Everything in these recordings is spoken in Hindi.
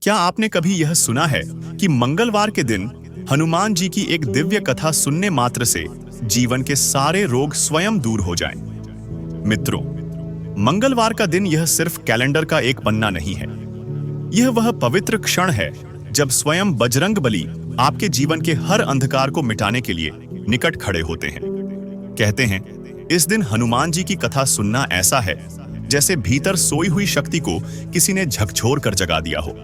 क्या आपने कभी यह सुना है कि मंगलवार के दिन हनुमान जी की एक दिव्य कथा सुनने मात्र से जीवन के सारे रोग स्वयं दूर हो जाएं? मित्रों, मंगलवार का दिन यह सिर्फ कैलेंडर का एक पन्ना नहीं है। यह वह पवित्र क्षण है जब स्वयं बजरंगबली आपके जीवन के हर अंधकार को मिटाने के लिए निकट खड़े होते हैं। कहते हैं, इस दिन हनुमान जी की कथा सुनना ऐसा है जैसे भीतर सोई हुई शक्ति को किसी ने झकझोर कर जगा दिया हो,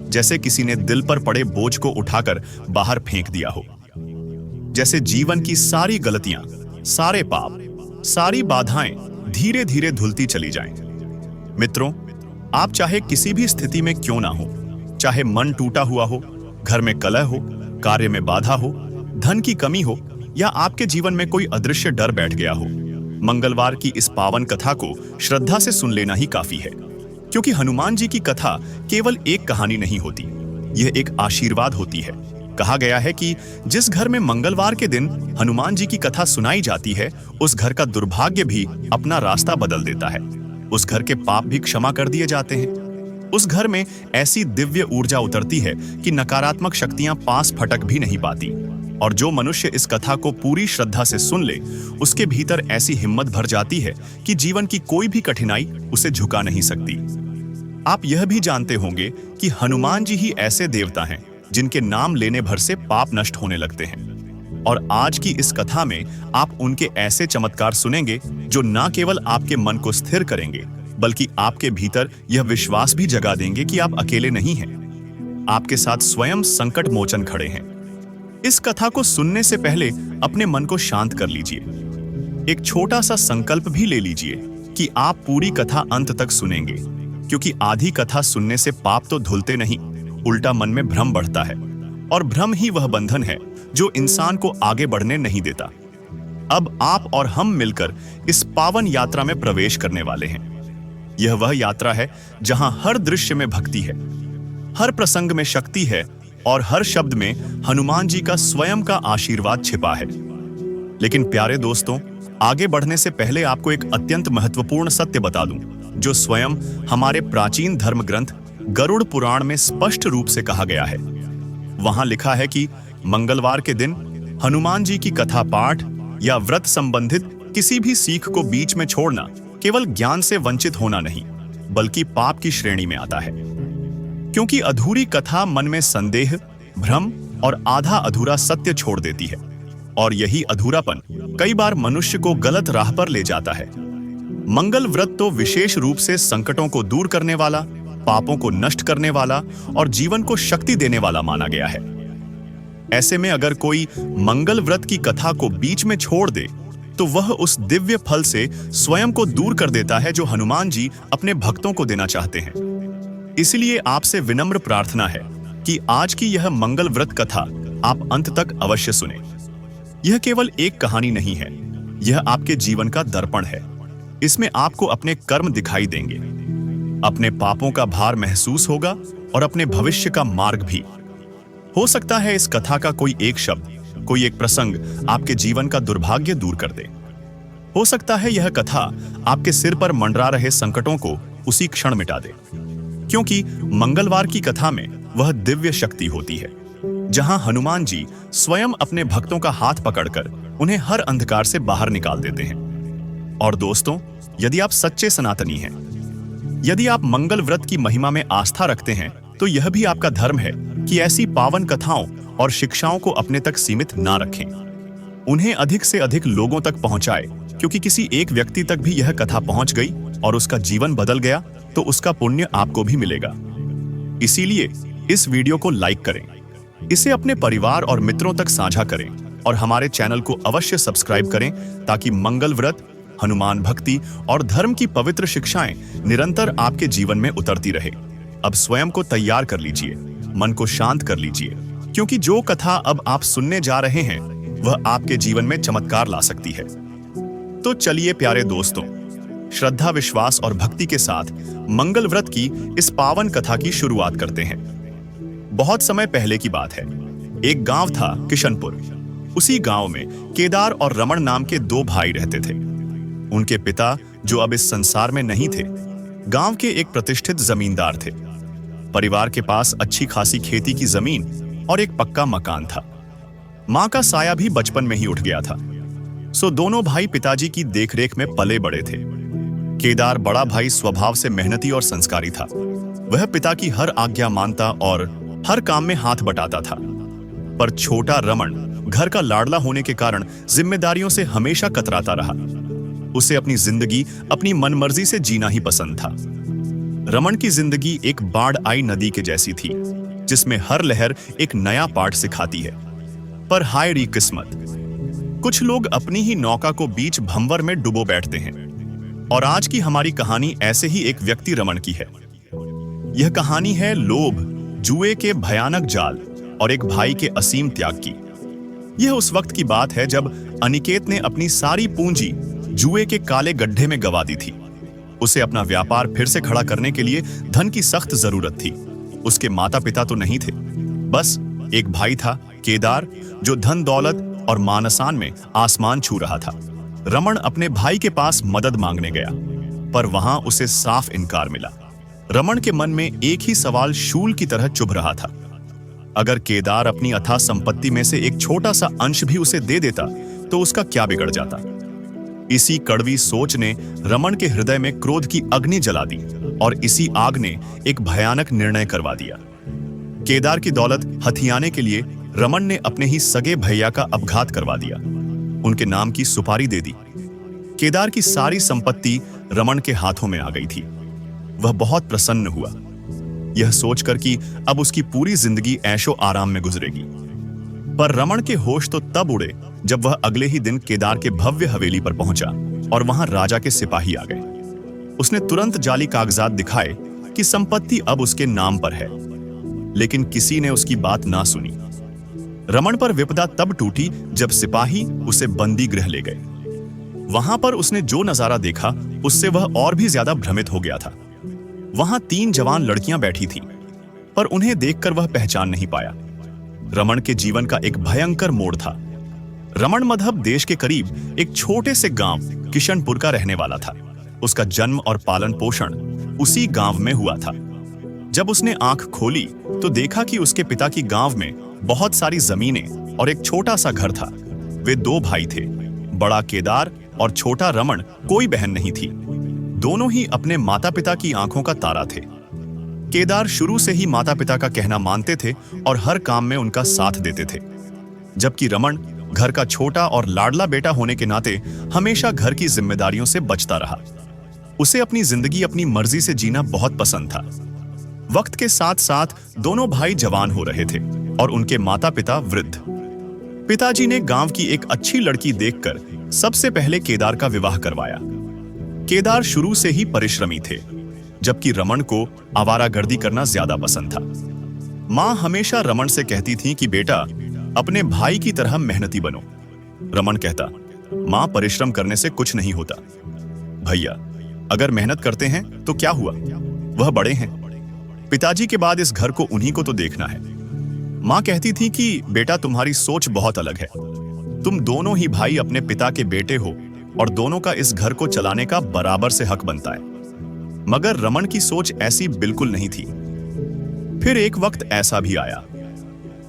जैसे किसी ने दिल पर पड़े बोझ को उठाकर बाहर फेंक दिया हो, जैसे जीवन की सारी गलतियां, सारे पाप, सारी बाधाएं धीरे धीरे धुलती चली जाएं। मित्रों, आप चाहे किसी भी स्थिति में क्यों ना हो, चाहे मन टूटा हुआ हो, घर में कलह हो, कार्य में बाधा हो, धन की कमी हो या आपके जीवन में कोई अदृश्य डर बैठ गया हो, मंगलवार की इस पावन कथा को श्रद्धा से सुन लेना ही काफी है। क्योंकि हनुमान जी की कथा केवल एक कहानी नहीं होती, यह एक आशीर्वाद होती है। कहा गया है कि जिस घर में मंगलवार के दिन हनुमान जी की कथा सुनाई जाती है, उस घर का दुर्भाग्य भी अपना रास्ता बदल देता है। उस घर के पाप भी क्षमा कर दिए जाते हैं। उस घर में ऐसी दिव्य ऊर्जा उतरती है कि नकारात्मक शक्तियां पास फटक भी नहीं पाती। और जो मनुष्य इस कथा को पूरी श्रद्धा से सुन ले, उसके भीतर ऐसी हिम्मत भर जाती है कि जीवन की कोई भी कठिनाई उसे झुका नहीं सकती। आप यह भी जानते होंगे कि हनुमान जी ही ऐसे देवता हैं जिनके नाम लेने भर से पाप नष्ट होने लगते हैं। और आज की इस कथा में आप उनके ऐसे चमत्कार सुनेंगे जो न केवल आपके मन को स्थिर करेंगे, बल्कि आपके भीतर यह विश्वास भी जगा देंगे कि आप अकेले नहीं हैं। आपके साथ स्वयं संकट मोचन खड़े हैं। इस कथा को सुनने से पहले अपने मन को शांत कर लीजिए। एक छोटा सा संकल्प भी ले लीजिए कि आप पूरी कथा अंत तक सुनेंगे, क्योंकि आधी कथा सुनने से पाप तो धुलते नहीं, उल्टा मन में भ्रम बढ़ता है। और भ्रम ही वह बंधन है जो इंसान को आगे बढ़ने नहीं देता। अब आप और हम मिलकर इस पावन यात्रा में प्रवेश करने वाले हैं। यह वह यात्रा है जहां हर दृश्य में भक्ति है, हर प्रसंग में शक्ति है और हर शब्द में हनुमान जी का स्वयं का आशीर्वाद छिपा है। लेकिन प्यारे दोस्तों, आगे बढ़ने से पहले आपको एक अत्यंत महत्वपूर्ण सत्य बता दूं, जो स्वयं हमारे प्राचीन धर्म ग्रंथ गरुड़ पुराण में स्पष्ट रूप से कहा गया है। वहां लिखा है कि मंगलवार के दिन हनुमान जी की कथा पाठ या व्रत संबंधित किसी भी सीख को बीच में छोड़ना केवल ज्ञान से वंचित होना नहीं, बल्कि पाप की श्रेणी में आता है। क्योंकि अधूरी कथा मन में संदेह, भ्रम और आधा अधूरा सत्य छोड़ देती है। और यही अधूरापन कई बार मनुष्य को गलत राह पर ले जाता है। मंगल व्रत तो विशेष रूप से संकटों को दूर करने वाला, पापों को नष्ट करने वाला और जीवन को शक्ति देने वाला माना गया है। ऐसे में अगर कोई मंगल व्रत की कथा को बीच में छोड़ दे, तो वह उस दिव्य फल से स्वयं को दूर कर देता है जो हनुमान जी अपने भक्तों को देना चाहते हैं। इसलिए आपसे विनम्र प्रार्थना है कि आज की यह मंगल व्रत कथा आप अंत तक अवश्य सुने। यह केवल एक कहानी नहीं है, यह आपके जीवन का दर्पण है। इसमें आपको अपने कर्म दिखाई देंगे, अपने पापों का भार महसूस होगा और अपने भविष्य का मार्ग भी। हो सकता है इस कथा का कोई एक शब्द, कोई एक प्रसंग आपके जीवन का दुर्भाग्य दूर कर दे। हो सकता है यह कथा आपके सिर पर मंडरा रहे संकटों को उसी क्षण मिटा दे। क्योंकि मंगलवार की कथा में वह दिव्य शक्ति होती है जहां हनुमान जी स्वयं अपने भक्तों का हाथ पकड़कर उन्हें हर अंधकार से बाहर निकाल देते हैं। और दोस्तों, यदि आप सच्चे सनातनी हैं, यदि आप मंगल व्रत की महिमा में आस्था रखते हैं, तो यह भी आपका धर्म है कि ऐसी पावन कथाओं और शिक्षाओं को अपने तक सीमित ना रखें। उन्हें अधिक से अधिक लोगों तक पहुंचाएं, क्योंकि किसी एक व्यक्ति तक भी यह कथा पहुंच गई और उसका जीवन बदल गया, तो उसका पुण्य आपको भी मिलेगा। इसीलिए इस वीडियो को लाइक करें, इसे अपने परिवार और मित्रों तक साझा करें और हमारे चैनल को अवश्य सब्सक्राइब करें, ताकि मंगल व्रत, हनुमान भक्ति और धर्म की पवित्र शिक्षाएं निरंतर आपके जीवन में उतरती रहे। अब स्वयं को तैयार कर लीजिए, मन को शांत कर लीजिए, क्योंकि जो कथा अब आप सुनने जा रहे हैं वह आपके जीवन में चमत्कार ला सकती है। तो चलिए प्यारे दोस्तों, श्रद्धा, विश्वास और भक्ति के साथ मंगल व्रत की इस पावन कथा की शुरुआत करते हैं। बहुत समय पहले की बात है। एक गांव था किशनपुर। उसी गांव में केदार और रमन नाम के दो भाई रहते थे। उनके पिता, जो अब इस संसार में नहीं थे, गांव के एक प्रतिष्ठित जमींदार थे। परिवार के पास अच्छी खासी खेती की जमीन और एक पक्का मकान था। मां का साया भी बचपन में ही उठ गया था, सो दोनों भाई पिताजी की देखरेख में पले बड़े थे। केदार बड़ा भाई स्वभाव से मेहनती और संस्कारी था। वह पिता की हर आज्ञा मानता और हर काम में हाथ बटाता था। पर छोटा रमन घर का लाडला होने के कारण जिम्मेदारियों से हमेशा कतराता रहा। उसे अपनी जिंदगी अपनी मनमर्जी से जीना ही पसंद था। रमन की जिंदगी एक बाढ़ आई नदी के जैसी थी, जिसमें हर लहर एक नया पाठ सिखाती है। पर हाय री किस्मत, कुछ लोग अपनी ही नौका को बीच भंवर में डुबो बैठते हैं। और आज की हमारी कहानी ऐसे ही एक व्यक्ति रमन की है। यह कहानी है लोभ, जुए के भयानक जाल और एक भाई के असीम त्याग की। यह उस वक्त की बात है जब अनिकेत ने अपनी सारी पूंजी जुए के काले गड्ढे में गंवा दी थी। उसे अपना व्यापार फिर से खड़ा करने के लिए धन की सख्त जरूरत थी। उसके माता पिता तो नहीं थे, बस एक भाई था केदार, जो धन दौलत और मानसान में आसमान छू रहा था। रमन अपने भाई के पास मदद मांगने गया, पर वहां उसे साफ इनकार मिला। रमन के मन में एक ही सवाल शूल की तरह चुभ रहा था। अगर केदार अपनी अथाह संपत्ति में से एक छोटा सा अंश भी उसे दे देता तो उसका क्या बिगड़ जाता। इसी कड़वी सोच ने रमन के हृदय में क्रोध की अग्नि जला दी और इसी आग ने एक भयानक निर्णय करवा दिया। केदार की दौलत हथियाने के लिए रमन ने अपने ही सगे भैया का अपघात करवा दिया। उनके नाम की सुपारी दे दी। केदार की सारी संपत्ति रमन के हाथों में आ गई थी। वह बहुत प्रसन्न हुआ, यह सोचकर कि अब उसकी पूरी जिंदगी ऐशो आराम में गुजरेगी। पर रमन के होश तो तब उड़े जब वह अगले ही दिन केदार के भव्य हवेली पर पहुंचा और वहां राजा के सिपाही आ गए। उसने तुरंत जाली कागजात दिखाए कि संपत्ति अब उसके नाम पर है, लेकिन किसी ने उसकी बात ना सुनी। रमन पर विपदा तब टूटी जब सिपाही उसे बंदी गृह ले गए। वहां पर उसने जो नजारा देखा उससे वह और भी ज्यादा भ्रमित हो गया था। वहां 3 जवान लड़कियां बैठी थीं, पर उन्हें देखकर वह पहचान नहीं पाया। रमन के जीवन का एक भयंकर मोड़ था। रमन मधब देश के करीब एक छोटे से गांव किशनपुर का रहने वाला था। उसका जन्म और पालन पोषण उसी गांव में हुआ था। जब उसने आंख खोली तो देखा कि उसके पिता की गांव में बहुत सारी जमीनें और एक छोटा सा घर था। वे 2 भाई थे, बड़ा केदार और छोटा रमन। कोई बहन नहीं थी। दोनों ही अपने माता पिता की आंखों का तारा थे। केदार शुरू से ही माता पिता का कहना मानते थे और हर काम में उनका साथ देते थे, जबकि रमन घर का छोटा और लाडला बेटा होने के नाते हमेशा घर की जिम्मेदारियों से बचता रहा। उसे अपनी जिंदगी अपनी मर्जी से जीना बहुत पसंद था। वक्त के साथ साथ दोनों भाई जवान हो रहे थे और उनके माता पिता वृद्ध। पिताजी ने गांव की एक अच्छी लड़की देखकर सबसे पहले केदार का विवाह करवाया। केदार शुरू से ही परिश्रमी थे, जबकि रमन को आवारागर्दी करना ज्यादा पसंद था। मां हमेशा रमन से कहती थी कि बेटा अपने भाई की तरह मेहनती बनो। रमन कहता, मां परिश्रम करने से कुछ नहीं होता। भैया अगर मेहनत करते हैं तो क्या हुआ, वह बड़े हैं। पिताजी के बाद इस घर को उन्हीं को तो देखना है। मां कहती थी कि बेटा तुम्हारी सोच बहुत अलग है। तुम दोनों ही भाई अपने पिता के बेटे हो और दोनों का इस घर को चलाने का बराबर से हक बनता है। मगर रमन की सोच ऐसी बिल्कुल नहीं थी। फिर एक वक्त ऐसा भी आया।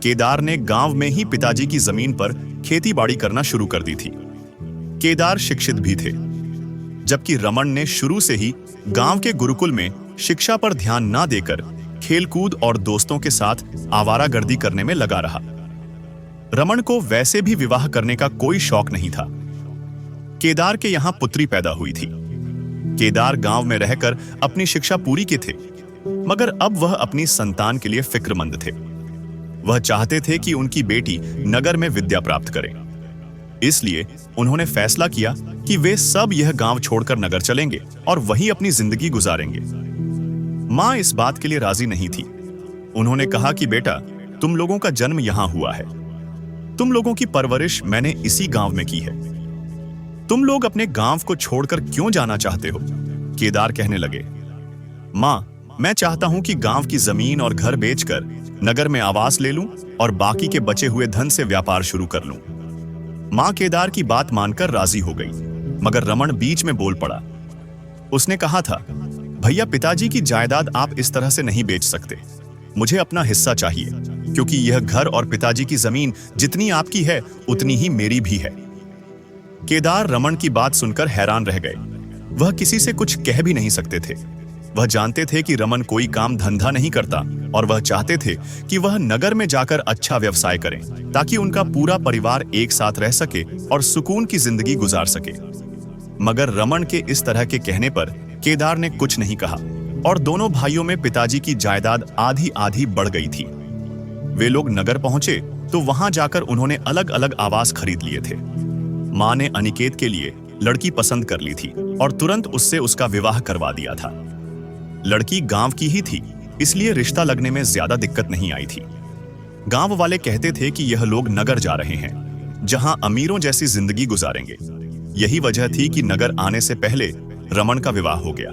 केदार ने गांव में ही पिताजी की जमीन पर खेती बाड़ी करना शुरू कर दी थी। केदार शिक्षित भी थे, जबकि रमन ने शुरू से ही गांव के गुरुकुल में शिक्षा पर ध्यान ना देकर खेलकूद और दोस्तों के साथ आवारागर्दी करने में लगा रहा। रमन को वैसे भी विवाह करने का कोई शौक नहीं था। केदार के यहां पुत्री पैदा हुई थी। केदार गांव में रहकर अपनी शिक्षा पूरी के थे, मगर अब वह अपनी संतान के लिए फिक्रमंद थे। वह चाहते थे कि उनकी बेटी नगर में विद्या प्राप्त करे। इसलिए उन्होंने फैसला किया कि वे सब यह गांव छोड़कर नगर चलेंगे और वहीं अपनी जिंदगी गुजारेंगे। मां इस बात के लिए राजी नहीं थी। उन्होंने कहा कि बेटा तुम लोगों का जन्म यहां हुआ है, तुम लोगों की परवरिश मैंने इसी गांव में की है। तुम लोग अपने गांव को छोड़कर क्यों जाना चाहते हो? केदार कहने लगे, मां मैं चाहता हूं कि गांव की जमीन और घर बेचकर नगर में आवास ले लूं और बाकी के बचे हुए धन से व्यापार शुरू कर लूं। मां केदार की बात मानकर राजी हो गई, मगर रमन बीच में बोल पड़ा। उसने कहा था, भैया पिताजी की जायदाद आप इस तरह से नहीं बेच सकते। मुझे अपना हिस्सा चाहिए, क्योंकि यह घर और पिताजी की जमीन जितनी आपकी है उतनी ही मेरी भी है। केदार रमन की बात सुनकर हैरान रह गए। वह किसी से कुछ कह भी नहीं सकते थे। वह जानते थे कि रमन कोई काम धंधा नहीं करता और वह चाहते थे कि वह नगर में जाकर अच्छा व्यवसाय करें, ताकि उनका पूरा परिवार एक साथ रह सके और सुकून की जिंदगी गुजार सके। मगर रमन के इस तरह के कहने पर केदार ने कुछ नहीं कहा और दोनों भाइयों में पिताजी की जायदाद आधी आधी बढ़ गई थी। वे लोग नगर पहुंचे तो वहां जाकर उन्होंने अलग अलग आवास खरीद लिए थे। मां ने अनिकेत के लिए लड़की पसंद कर ली थी और तुरंत उससे उसका विवाह करवा दिया था। लड़की गांव की ही थी, इसलिए रिश्ता लगने में ज्यादा दिक्कत नहीं आई थी। गांव वाले कहते थे कि यह लोग नगर जा रहे हैं, जहां अमीरों जैसी जिंदगी गुजारेंगे। यही वजह थी कि नगर आने से पहले रमन का विवाह हो गया,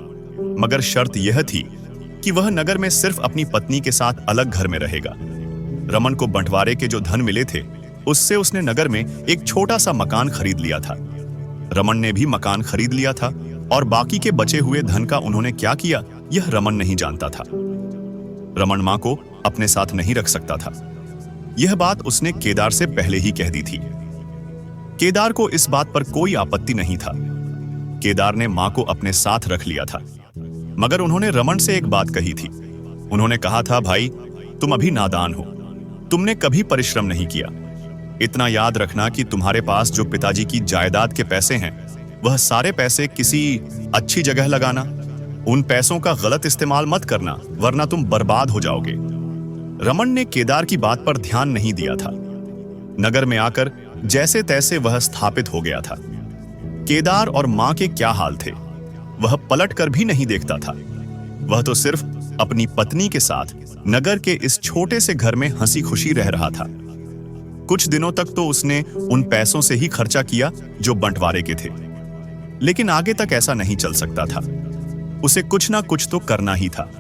मगर शर्त यह थी कि वह नगर में सिर्फ अपनी पत्नी के साथ अलग घर में रहेगा। रमन को बंटवारे के जो धन मिले थे उससे उसने नगर में एक छोटा सा मकान खरीद लिया था। रमन ने भी मकान खरीद लिया था और बाकी के बचे हुए धन का उन्होंने क्या किया यह रमन नहीं जानता था। रमन मां को अपने साथ नहीं रख सकता था। यह बात उसने केदार से पहले ही कह दी थी। केदार को इस बात पर कोई आपत्ति नहीं था। केदार ने मां को अपने साथ रख लिया था, मगर उन्होंने रमन से एक बात कही थी। उन्होंने कहा था, भाई तुम अभी नादान हो, तुमने कभी परिश्रम नहीं किया। इतना याद रखना कि तुम्हारे पास जो पिताजी की जायदाद के पैसे हैं वह सारे पैसे किसी अच्छी जगह लगाना। उन पैसों का गलत इस्तेमाल मत करना, वरना तुम बर्बाद हो जाओगे। रमन ने केदार की बात पर ध्यान नहीं दिया था। नगर में आकर जैसे तैसे वह स्थापित हो गया था। केदार और मां के क्या हाल थे वह पलट कर भी नहीं देखता था। वह तो सिर्फ अपनी पत्नी के साथ नगर के इस छोटे से घर में हंसी खुशी रह रहा था। कुछ दिनों तक तो उसने उन पैसों से ही खर्चा किया जो बंटवारे के थे, लेकिन आगे तक ऐसा नहीं चल सकता था। उसे कुछ ना कुछ तो करना ही था।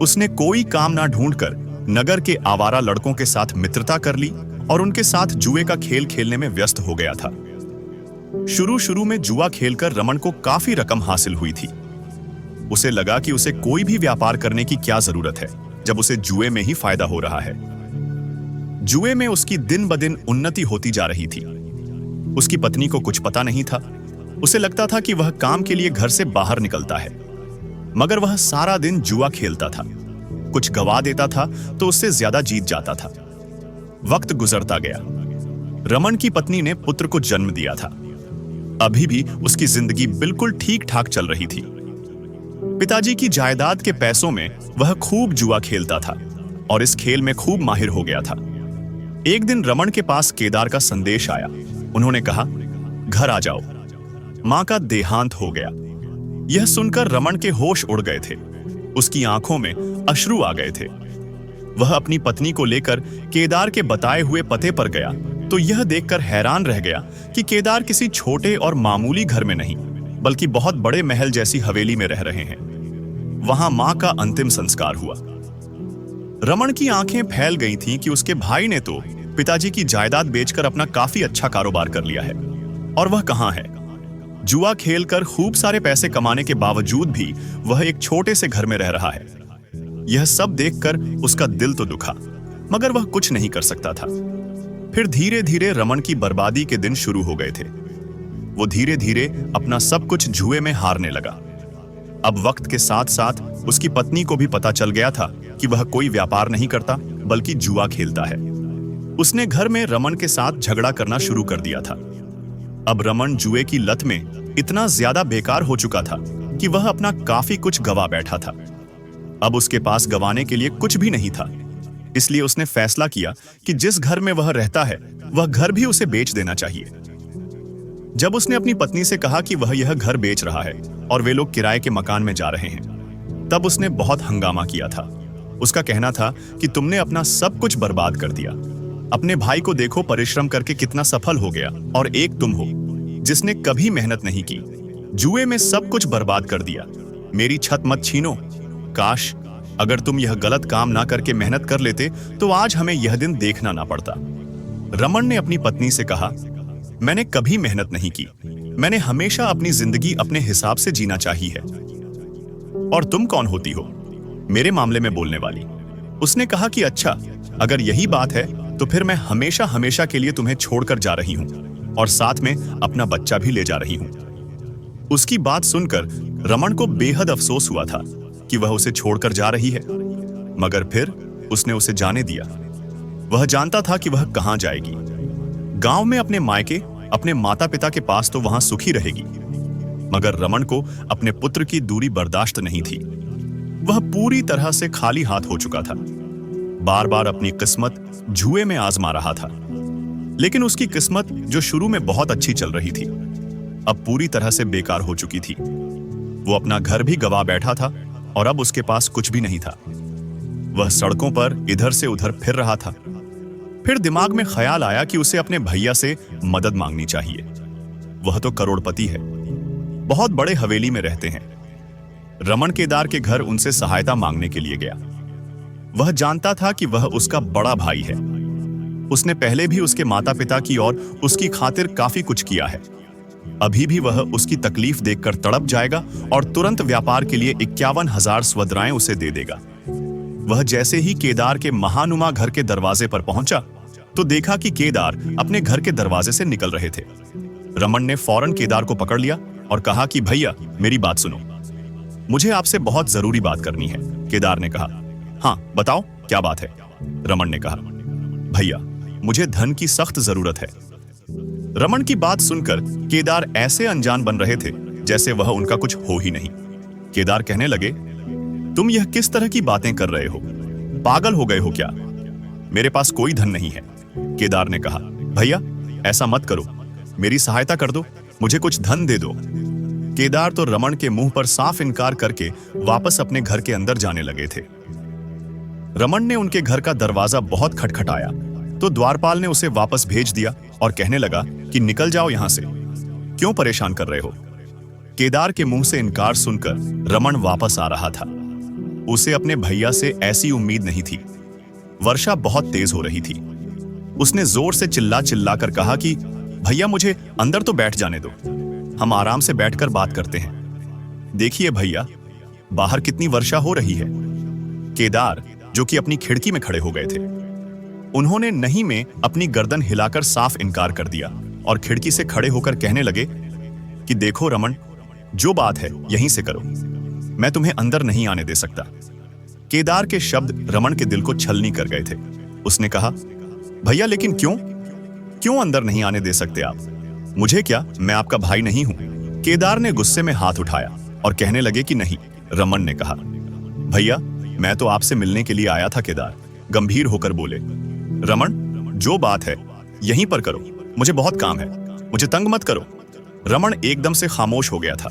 उसने कोई काम ना ढूंढकर नगर के आवारा लड़कों के साथ मित्रता कर ली और उनके साथ जुए का खेल खेलने में व्यस्त हो गया था। शुरू में जुआ खेलकर रमन को काफी रकम हासिल हुई थी। उसे लगा कि उसे कोई भी व्यापार करने की क्या जरूरत है जब उसे जुए में ही फायदा हो रहा है। जुए में उसकी दिन ब दिन उन्नति होती जा रही थी। उसकी पत्नी को कुछ पता नहीं था। उसे लगता था कि वह काम के लिए घर से बाहर निकलता है, मगर वह सारा दिन जुआ खेलता था। कुछ गवा देता था तो उससे ज्यादा जीत जाता था। वक्त गुजरता गया। रमन की पत्नी ने पुत्र को जन्म दिया था। अभी भी उसकी जिंदगी बिल्कुल ठीक ठाक चल रही थी। पिताजी की जायदाद के पैसों में वह खूब जुआ खेलता था और इस खेल में खूब माहिर हो गया था। एक दिन रमन के पास केदार का संदेश आया। उन्होंने कहा, घर आ जाओ, मां का देहांत हो गया। यह सुनकर रमन के होश उड़ गए थे। उसकी आंखों में अश्रु आ गए थे। वह अपनी पत्नी को लेकर केदार के बताए हुए पते पर गया तो यह देखकर हैरान रह गया कि केदार किसी छोटे और मामूली घर में नहीं, बल्कि बहुत बड़े महल जैसी हवेली में रह रहे हैं। वहां मां का अंतिम संस्कार हुआ। रमन की आंखें फैल गई थीं कि उसके भाई ने तो पिताजी की जायदाद बेचकर अपना काफी अच्छा कारोबार कर लिया है और वह कहां है। जुआ खेलकर खूब सारे पैसे कमाने के बावजूद भी वह एक छोटे से घर में रह रहा है। यह सब देखकर उसका दिल तो दुखा, मगर वह कुछ नहीं कर सकता था। फिर धीरे धीरे रमन की बर्बादी के दिन शुरू हो गए थे। वो धीरे धीरे अपना सब कुछ जुए में हारने लगा। अब वक्त के साथ साथ उसकी पत्नी को भी पता चल गया था कि वह कोई व्यापार नहीं करता बल्कि जुआ खेलता है। उसने घर में रमन के साथ झगड़ा करना शुरू कर दिया था। अब रमन जुए की लत में इतना ज्यादा बेकार हो चुका था कि वह अपना काफी कुछ गवा बैठा था। अब उसके पास गंवाने के लिए कुछ भी नहीं था। इसलिए उसने फैसला किया कि जिस घर में वह रहता है वह घर भी उसे बेच देना चाहिए। जब उसने अपनी पत्नी से कहा कि वह यह घर बेच रहा है और वे लोग किराए के मकान में जा रहे हैं, तब उसने बहुत हंगामा किया था। उसका कहना था कि तुमने अपना सब कुछ बर्बाद कर दिया। अपने भाई को देखो, परिश्रम करके कितना सफल हो गया, और एक तुम हो जिसने कभी मेहनत नहीं की, जुए में सब कुछ बर्बाद कर दिया। मेरी छत मत छीनो। काश अगर तुम यह गलत काम ना करके मेहनत कर लेते तो आज हमें यह दिन देखना ना पड़ता। रमन ने अपनी पत्नी से कहा, मैंने कभी मेहनत नहीं की। मैंने हमेशा अपनी जिंदगी अपने हिसाब से जीना चाहिए है। और तुम कौन होती हो मेरे मामले में बोलने वाली? उसने कहा कि अच्छा, अगर यही बात है तो फिर मैं हमेशा हमेशा के लिए तुम्हें छोड़कर जा रही हूं और साथ में अपना बच्चा भी ले जा रही हूं। उसकी बात सुनकर रमन को बेहद अफसोस हुआ था कि वह उसे छोड़कर जा रही है, मगर फिर उसने उसे जाने दिया। वह जानता था कि वह कहां जाएगी। गांव में अपने मायके, अपने माता पिता के पास तो वहां सुखी रहेगी, मगर रमन को अपने पुत्र की दूरी बर्दाश्त नहीं थी। वह पूरी तरह से खाली हाथ हो चुका था। बार बार अपनी किस्मत जुए में आजमा रहा था, लेकिन उसकी किस्मत जो शुरू में बहुत अच्छी चल रही थी, अब पूरी तरह से बेकार हो चुकी थी। वो अपना घर भी गवा बैठा था और अब उसके पास कुछ भी नहीं था। वह सड़कों पर इधर से उधर फिर रहा था। फिर दिमाग में ख्याल आया कि उसे अपने भैया से मदद मांगनी चाहिए। वह तो करोड़पति है, बहुत बड़े हवेली में रहते हैं। रमन केदार के घर उनसे सहायता मांगने के लिए गया। वह जानता था कि वह उसका बड़ा भाई है। उसने पहले भी उसके माता पिता की और उसकी खातिर काफी कुछ किया है। अभी भी वह उसकी तकलीफ देखकर तड़प जाएगा और तुरंत व्यापार के लिए 51,000 स्वद्राएं उसे दे देगा। वह जैसे ही केदार के महानुमा घर के दरवाजे पर पहुंचा तो देखा कि केदार अपने घर के दरवाजे से निकल रहे थे। रमन ने फौरन केदार को पकड़ लिया और कहा कि भैया, मेरी बात सुनो, मुझे आपसे बहुत जरूरी बात करनी है। केदार ने कहा, हाँ बताओ, क्या बात है? रमन ने कहा, भैया, मुझे धन की सख्त जरूरत है। रमन की बात सुनकर केदार ऐसे अनजान बन रहे थे जैसे वह उनका कुछ हो ही नहीं। केदार कहने लगे, तुम यह किस तरह की बातें कर रहे हो? पागल हो गए हो क्या? मेरे पास कोई धन नहीं है। केदार ने कहा, भैया ऐसा मत करो, मेरी सहायता कर दो, मुझे कुछ धन दे दो। केदार तो रमन के मुंह पर साफ इनकार करके वापस अपने घर के अंदर जाने लगे थे। रमन ने उनके घर का दरवाजा बहुत खटखटाया तो द्वारपाल ने उसे वापस भेज दिया और कहने लगा कि निकल जाओ यहां से, क्यों परेशान कर रहे हो? केदार के मुंह से इनकार सुनकर रमन वापस आ रहा था। उसे अपने भैया से ऐसी उम्मीद नहीं थी। वर्षा बहुत तेज हो रही थी। उसने जोर से चिल्ला चिल्ला कर कहा कि भैया, मुझे अंदर तो बैठ जाने दो, हम आराम से बैठकर बात करते हैं। देखिए भैया, बाहर कितनी वर्षा हो रही है। केदार, जो कि अपनी खिड़की में खड़े हो गए थे, उन्होंने नहीं में अपनी गर्दन हिलाकर साफ इनकार कर दिया और खिड़की से खड़े होकर कहने लगे कि देखो रमन, जो बात है यहीं से करो, मैं तुम्हें अंदर नहीं आने दे सकता। केदार के शब्द रमन के दिल को छलनी कर गए थे। उसने कहा, भैया लेकिन क्यों अंदर नहीं आने दे सकते आप? मुझे क्या, मैं आपका भाई नहीं हूं? केदार ने गुस्से में हाथ उठाया और कहने लगे कि नहीं। रमन ने कहा, भैया मैं तो आपसे मिलने के लिए आया था। केदार गंभीर होकर बोले, रमन जो बात है यहीं पर करो, मुझे बहुत काम है, मुझे तंग मत करो। रमन एकदम से खामोश हो गया था।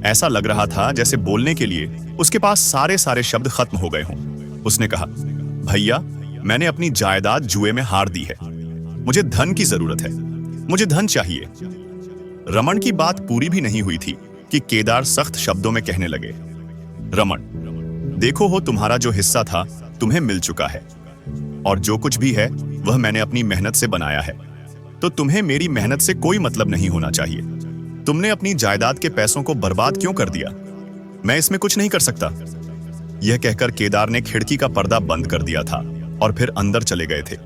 ऐसा लग रहा था जैसे बोलने के लिए उसके पास सारे शब्द खत्म हो गए हों। उसने कहा, भैया मैंने अपनी जायदाद जुए में हार दी है, मुझे धन की जरूरत है, मुझे धन चाहिए। रमन की बात पूरी भी नहीं हुई थी कि केदार सख्त शब्दों में कहने लगे, रमन देखो हो, तुम्हारा जो हिस्सा था तुम्हें मिल चुका है और जो कुछ भी है वह मैंने अपनी मेहनत से बनाया है, तो तुम्हें मेरी मेहनत से कोई मतलब नहीं होना चाहिए। तुमने अपनी जायदाद के पैसों को बर्बाद क्यों कर दिया? मैं इसमें कुछ नहीं कर सकता। यह कहकर केदार ने खिड़की का पर्दा बंद कर दिया था और फिर अंदर चले गए थे।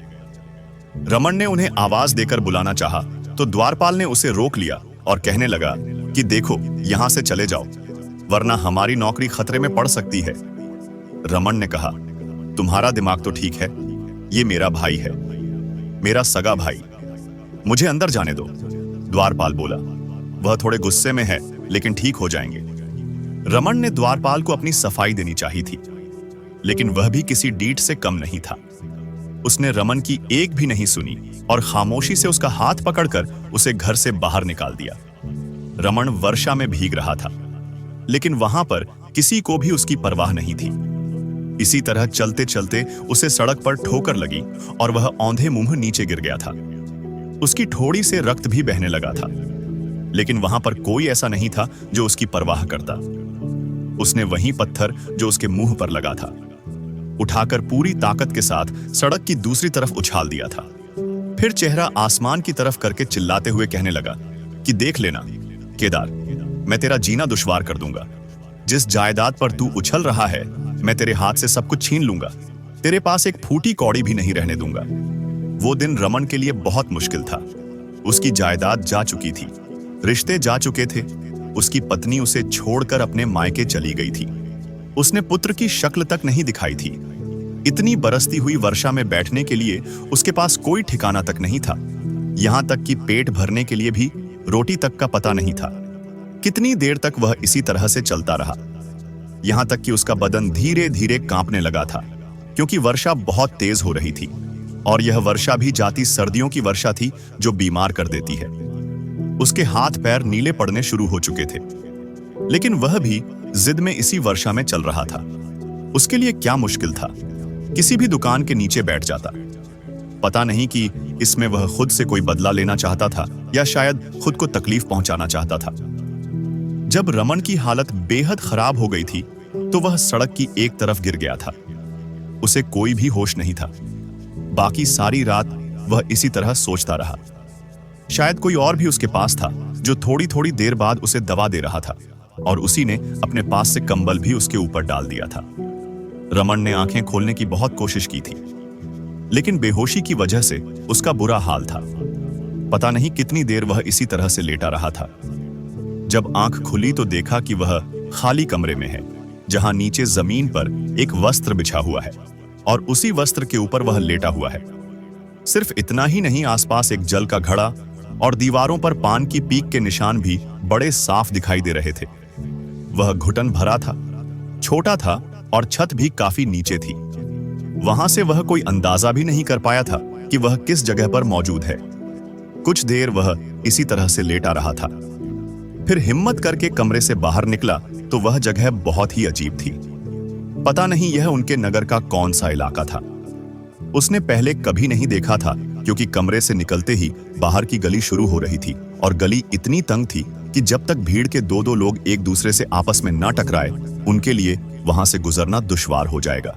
रमन ने उन्हें आवाज देकर बुलाना चाहा तो द्वारपाल ने उसे रोक लिया और कहने लगा कि देखो यहां से चले जाओ, वरना हमारी नौकरी खतरे में पड़ सकती है। रमन ने कहा, तुम्हारा दिमाग तो ठीक है, ये मेरा भाई है, मेरा सगा भाई, मुझे अंदर जाने दो। द्वारपाल बोला, वह थोड़े गुस्से में है लेकिन ठीक हो जाएंगे। रमन ने द्वारपाल को अपनी सफाई देनी चाहिए थी, लेकिन वह भी किसी डीठ से कम नहीं था। उसने रमन की एक भी नहीं सुनी और खामोशी से उसका हाथ पकड़कर उसे घर से बाहर निकाल दिया। रमन वर्षा में भीग रहा था, लेकिन वहां पर किसी को भी उसकी परवाह नहीं थी। इसी तरह चलते चलते उसे सड़क पर ठोकर लगी और वह औंधे मुंह नीचे गिर गया था। उसकी ठोड़ी से रक्त भी बहने लगा था, लेकिन वहां पर कोई ऐसा नहीं था जो उसकी परवाह करता। उसने वही पत्थर जो उसके मुंह पर लगा था उठाकर पूरी ताकत के साथ सड़क की दूसरी तरफ उछाल दिया था। फिर चेहरा आसमान की तरफ करके चिल्लाते हुए कहने लगा कि देख लेना केदार, मैं तेरा जीना दुश्वार कर दूंगा। जिस जायदाद पर तू उछल रहा है, मैं तेरे हाथ से सब कुछ छीन लूंगा। तेरे पास एक फूटी कौड़ी भी नहीं रहने दूंगा। वो दिन रमन के लिए बहुत मुश्किल था। उसकी जायदाद जा चुकी थी, रिश्ते जा चुके थे, उसकी पत्नी उसे छोड़कर अपने मायके चली गई थी। उसने पुत्र की शक्ल तक नहीं दिखाई थी। इतनी बरसती हुई वर्षा में बैठने के लिए उसके पास कोई ठिकाना तक नहीं था। यहां तक कि पेट भरने के लिए भी रोटी तक का पता नहीं था। कितनी देर तक वह इसी तरह से चलता रहा, यहां तक कि उसका बदन धीरे धीरे कांपने लगा था, क्योंकि वर्षा बहुत तेज हो रही थी और यह वर्षा भी जाती सर्दियों की वर्षा थी जो बीमार कर देती है। उसके हाथ पैर नीले पड़ने शुरू हो चुके थे, लेकिन वह भी जिद में इसी वर्षा में चल रहा था। उसके लिए क्या मुश्किल था, किसी भी दुकान के नीचे बैठ जाता। पता नहीं कि इसमें वह खुद से कोई बदला लेना चाहता था या शायद खुद को तकलीफ पहुंचाना चाहता था। जब रमन की हालत बेहद खराब हो गई थी तो वह सड़क की एक तरफ गिर गया था। उसे कोई भी होश नहीं था। बाकी सारी रात वह इसी तरह सोचता रहा। शायद कोई और भी उसके पास था जो थोड़ी थोड़ी देर बाद उसे दवा दे रहा था, और उसी ने अपने पास से कंबल भी उसके ऊपर डाल दिया था। रमन ने आंखें खोलने की बहुत कोशिश की थी, लेकिन बेहोशी की वजह से उसका बुरा हाल था। पता नहीं कितनी देर वह इसी तरह से लेटा रहा था। जब आंख खुली तो देखा कि वह खाली कमरे में है, जहां नीचे जमीन पर एक वस्त्र बिछा हुआ है और उसी वस्त्र के ऊपर वह लेटा हुआ है। सिर्फ इतना ही नहीं, आसपास एक जल का घड़ा और दीवारों पर पान की पीक के निशान भी बड़े साफ दिखाई दे रहे थे। वह घुटन भरा था, छोटा था और छत भी काफी नीचे थी। वहां से वह कोई अंदाजा भी नहीं कर पाया था कि वह किस जगह पर मौजूद है। कुछ देर वह इसी तरह से लेटा रहा था, फिर हिम्मत करके कमरे से बाहर निकला तो वह जगह बहुत ही अजीब थी। पता नहीं यह उनके नगर का कौन सा इलाका था। उसने पहले कभी नहीं देखा था, क्योंकि कमरे से निकलते ही बाहर की गली शुरू हो रही थी और गली इतनी तंग थी कि जब तक भीड़ के दो दो लोग एक दूसरे से आपस में न टकराए, उनके लिए वहां से गुजरना दुश्वार हो जाएगा।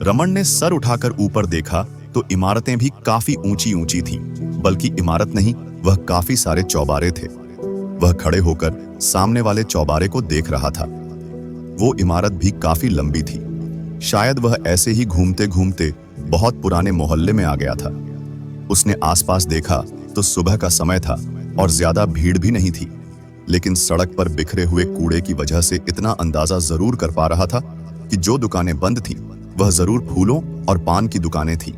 रमन ने सर उठाकर ऊपर देखा तो इमारतें भी काफी ऊंची ऊंची थीं, बल्कि इमारत नहीं, वह काफी सारे चौबारे थे। वह खड़े होकर सामने वाले चौबारे को देख रहा था। वो इमारत भी काफी लंबी थी। शायद वह ऐसे ही घूमते घूमते बहुत पुराने मोहल्ले में आ गया था। उसने आसपास देखा तो सुबह का समय था और ज्यादा भीड़ भी नहीं थी, लेकिन सड़क पर बिखरे हुए कूड़े की वजह से इतना अंदाजा जरूर कर पा रहा था कि जो दुकानें बंद थीं, वह जरूर फूलों और पान की दुकानें थीं।